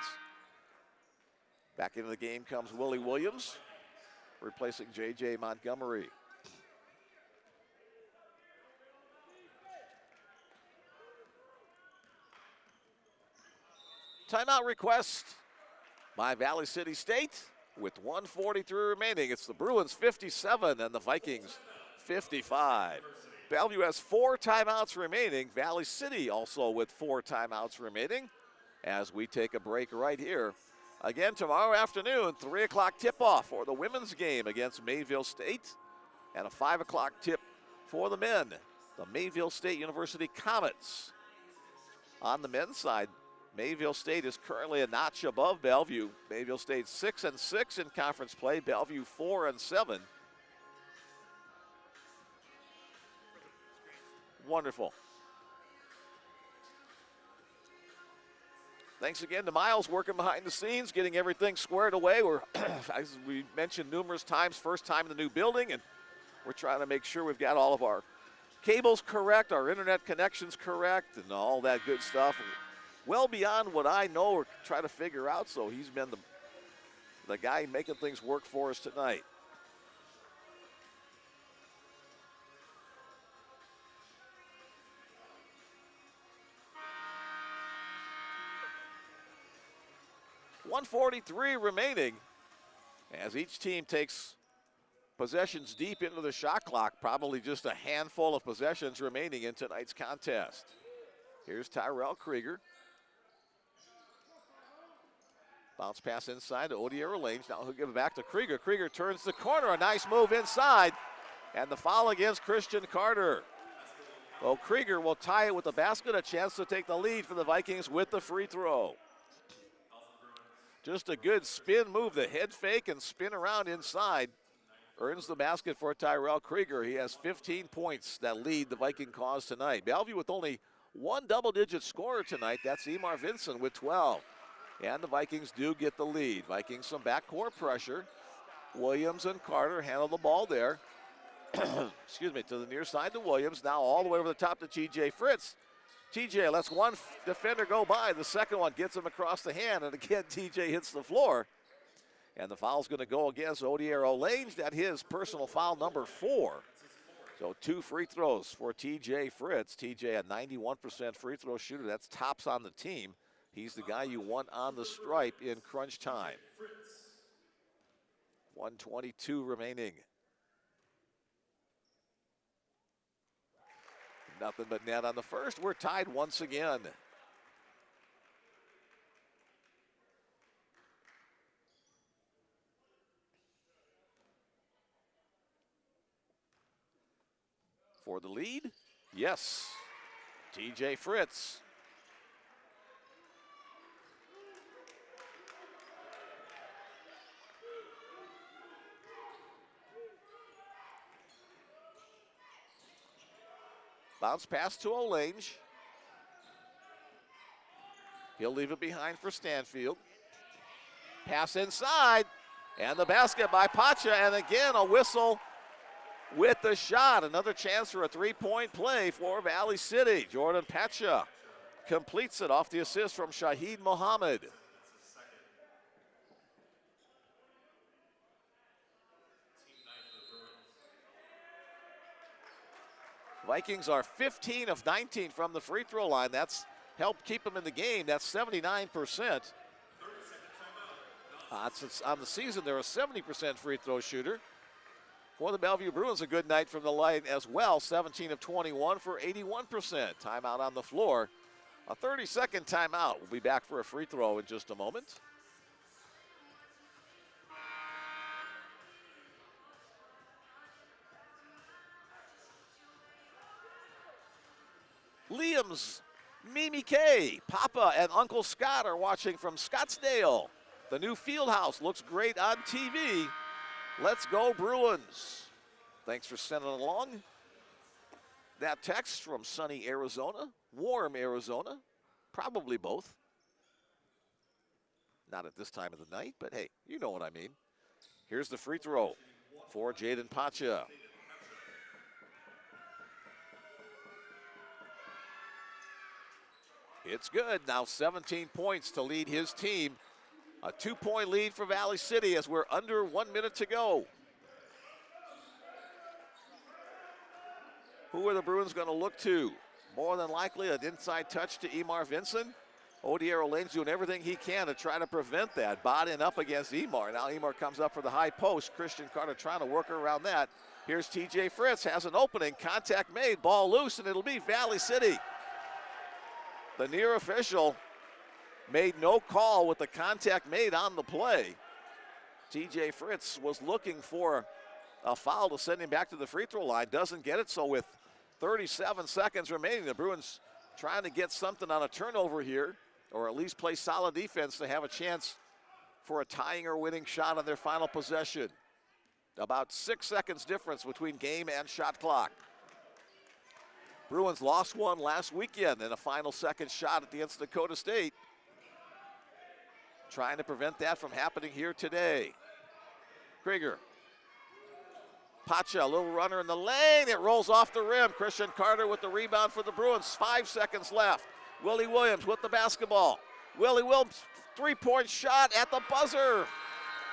Back into the game comes Willie Williams, replacing J.J. Montgomery. Timeout request by Valley City State with 1:43 remaining. It's the Bruins 57 and the Vikings 55. Bellevue has 4 timeouts remaining. Valley City also with 4 timeouts remaining as we take a break right here. Again, tomorrow afternoon, 3 o'clock tip-off for the women's game against Mayville State and a 5 o'clock tip for the men, the Mayville State University Comets. On the men's side, Mayville State is currently a notch above Bellevue. Mayville State 6-6 in conference play. Bellevue 4-7. Wonderful. Thanks again to Miles working behind the scenes, getting everything squared away. We're, as we mentioned numerous times, first time in the new building, and we're trying to make sure we've got all of our cables correct, our internet connections correct, and all that good stuff. well beyond what I know or try to figure out, so he's been the guy making things work for us tonight. .143 remaining as each team takes possessions deep into the shot clock. Probably just a handful of possessions remaining in tonight's contest. Here's Tyrell Krieger. Bounce pass inside to Odiero Lange. Now he'll give it back to Krieger. Krieger turns the corner. A nice move inside. And the foul against Christian Carter. Well, Krieger will tie it with the basket. A chance to take the lead for the Vikings with the free throw. Just a good spin move. The head fake and spin around inside. Earns the basket for Tyrell Krieger. He has 15 points that lead the Viking cause tonight. Bellevue with only one double-digit scorer tonight. That's Emar Vinson with 12. And the Vikings do get the lead. Vikings some backcourt pressure. Williams and Carter handle the ball there. Excuse me, to the near side to Williams. Now all the way over the top to TJ Fritz. TJ lets one defender go by. The second one gets him across the hand. And again, TJ hits the floor. And the foul's going to go against Odiero Lange. That his personal foul number 4. So 2 free throws for TJ Fritz. TJ a 91% free throw shooter. That's tops on the team. He's the guy you want on the stripe in crunch time. 1:22 remaining. Nothing but net on the first. We're tied once again. For the lead, yes, TJ Fritz. Bounce pass to Olange. He'll leave it behind for Stanfield. Pass inside, and the basket by Pacha, and again a whistle with the shot. Another chance for a three-point play for Valley City. Jordan Pacha completes it off the assist from Shahid Mohammed. Vikings are 15 of 19 from the free throw line. That's helped keep them in the game. That's 79%. On the season, they're a 70% free throw shooter. For the Bellevue Bruins, a good night from the line as well. 17 of 21 for 81%. Timeout on the floor. A 30-second timeout. We'll be back for a free throw in just a moment. Liam's Mimi K, Papa and Uncle Scott are watching from Scottsdale. The new field house looks great on TV. Let's go Bruins. Thanks for sending along that text from sunny Arizona, warm Arizona, probably both. Not at this time of the night, but hey, you know what I mean. Here's the free throw for Jaden Pacha. It's good. Now 17 points to lead his team. A 2-point lead for Valley City as we're under 1 minute to go. Who are the Bruins going to look to? More than likely an inside touch to Emar Vinson. Odiero Lange doing everything he can to try to prevent that. Bodin up against Emar. Now Emar comes up for the high post. Christian Carter trying to work around that. Here's TJ Fritz, has an opening. Contact made, ball loose, and it'll be Valley City. The near official made no call with the contact made on the play. TJ Fritz was looking for a foul to send him back to the free throw line. Doesn't get it, so with 37 seconds remaining, the Bruins trying to get something on a turnover here, or at least play solid defense to have a chance for a tying or winning shot on their final possession. About 6 seconds difference between game and shot clock. Bruins lost one last weekend in a final second shot against Dakota State. Trying to prevent that from happening here today. Krieger. Pacha, a little runner in the lane. It rolls off the rim. Christian Carter with the rebound for the Bruins. 5 seconds left. Willie Williams with the basketball. Willie Williams, three-point shot at the buzzer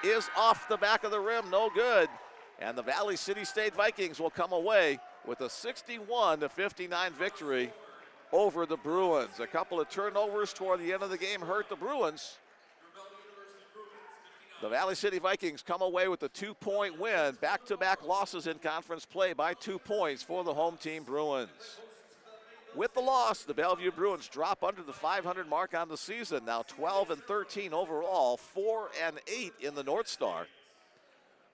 is off the back of the rim, no good. And the Valley City State Vikings will come away with a 61-59 victory over the Bruins. A couple of turnovers toward the end of the game hurt the Bruins. The Valley City Vikings come away with a 2-point win. Back-to-back losses in conference play by 2 points for the home team Bruins. With the loss, the Bellevue Bruins drop under the 500 mark on the season. Now 12-13 overall, 4-8 in the North Star.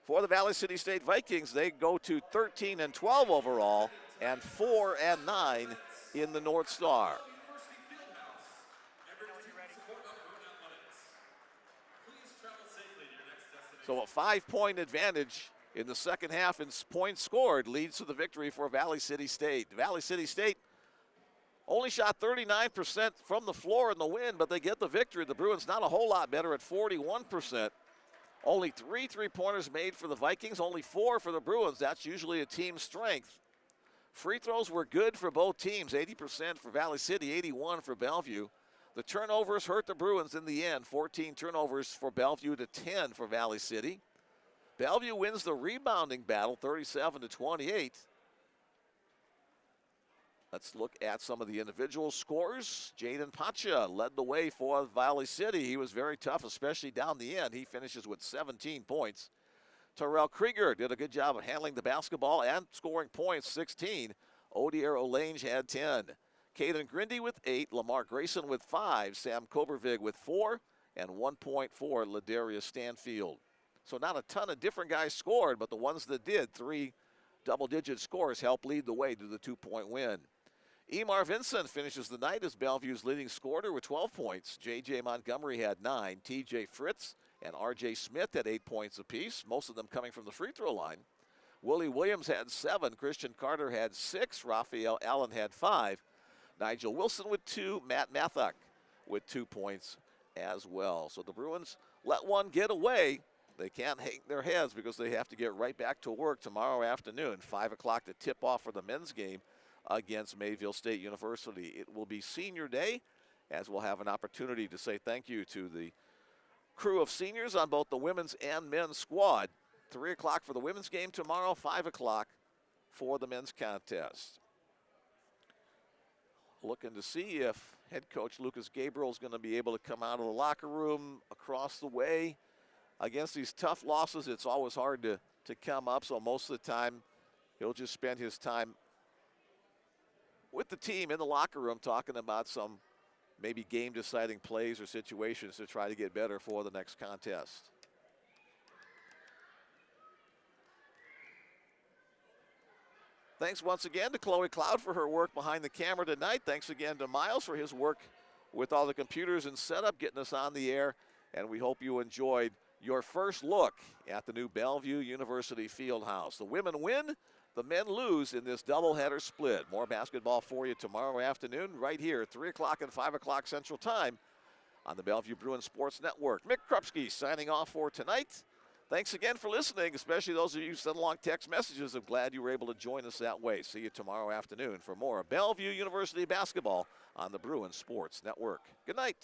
For the Valley City State Vikings, they go to 13-12 overall and 4-9 in the North Star. So a 5-point advantage in the second half in points scored leads to the victory for Valley City State. Valley City State only shot 39% from the floor in the win, but they get the victory. The Bruins not a whole lot better at 41%. Only 3 3-pointers made for the Vikings, only 4 for the Bruins. That's usually a team strength. Free throws were good for both teams, 80% for Valley City, 81 for Bellevue. The turnovers hurt the Bruins in the end, 14 turnovers for Bellevue to 10 for Valley City. Bellevue wins the rebounding battle, 37-28. Let's look at some of the individual scores. Jaden Pacha led the way for Valley City. He was very tough, especially down the end. He finishes with 17 points. Terrell Krieger did a good job of handling the basketball and scoring points, 16. Odier Olange had 10. Caden Grindy with 8. Lamar Grayson with 5. Sam Kobervig with 4. And 1 point for Ladarius Stanfield. So not a ton of different guys scored, but the ones that did, 3 double-digit scores, helped lead the way to the 2-point win. Emar Vincent finishes the night as Bellevue's leading scorer with 12 points. J.J. Montgomery had 9. T.J. Fritz and R.J. Smith had 8 points apiece, most of them coming from the free throw line. Willie Williams had 7. Christian Carter had 6. Raphael Allen had 5. Nigel Wilson with 2. Matt Mathak with 2 points as well. So the Bruins let one get away. They can't hang their heads because they have to get right back to work tomorrow afternoon. 5 o'clock to tip off for the men's game against Mayville State University. It will be senior day, as we'll have an opportunity to say thank you to the crew of seniors on both the women's and men's squad. 3 o'clock for the women's game tomorrow, 5 o'clock for the men's contest. Looking to see if head coach Lucas Gabriel is going to be able to come out of the locker room across the way. Against these tough losses, it's always hard to come up, so most of the time he'll just spend his time with the team in the locker room talking about some maybe game-deciding plays or situations to try to get better for the next contest. Thanks once again to Chloe Cloud for her work behind the camera tonight. Thanks again to Miles for his work with all the computers and setup, getting us on the air. And we hope you enjoyed your first look at the new Bellevue University Fieldhouse. The women win, the men lose in this doubleheader split. More basketball for you tomorrow afternoon right here, 3 o'clock and 5 o'clock Central Time on the Bellevue Bruins Sports Network. Mick Krupski signing off for tonight. Thanks again for listening, especially those of you who sent along text messages. I'm glad you were able to join us that way. See you tomorrow afternoon for more Bellevue University basketball on the Bruins Sports Network. Good night.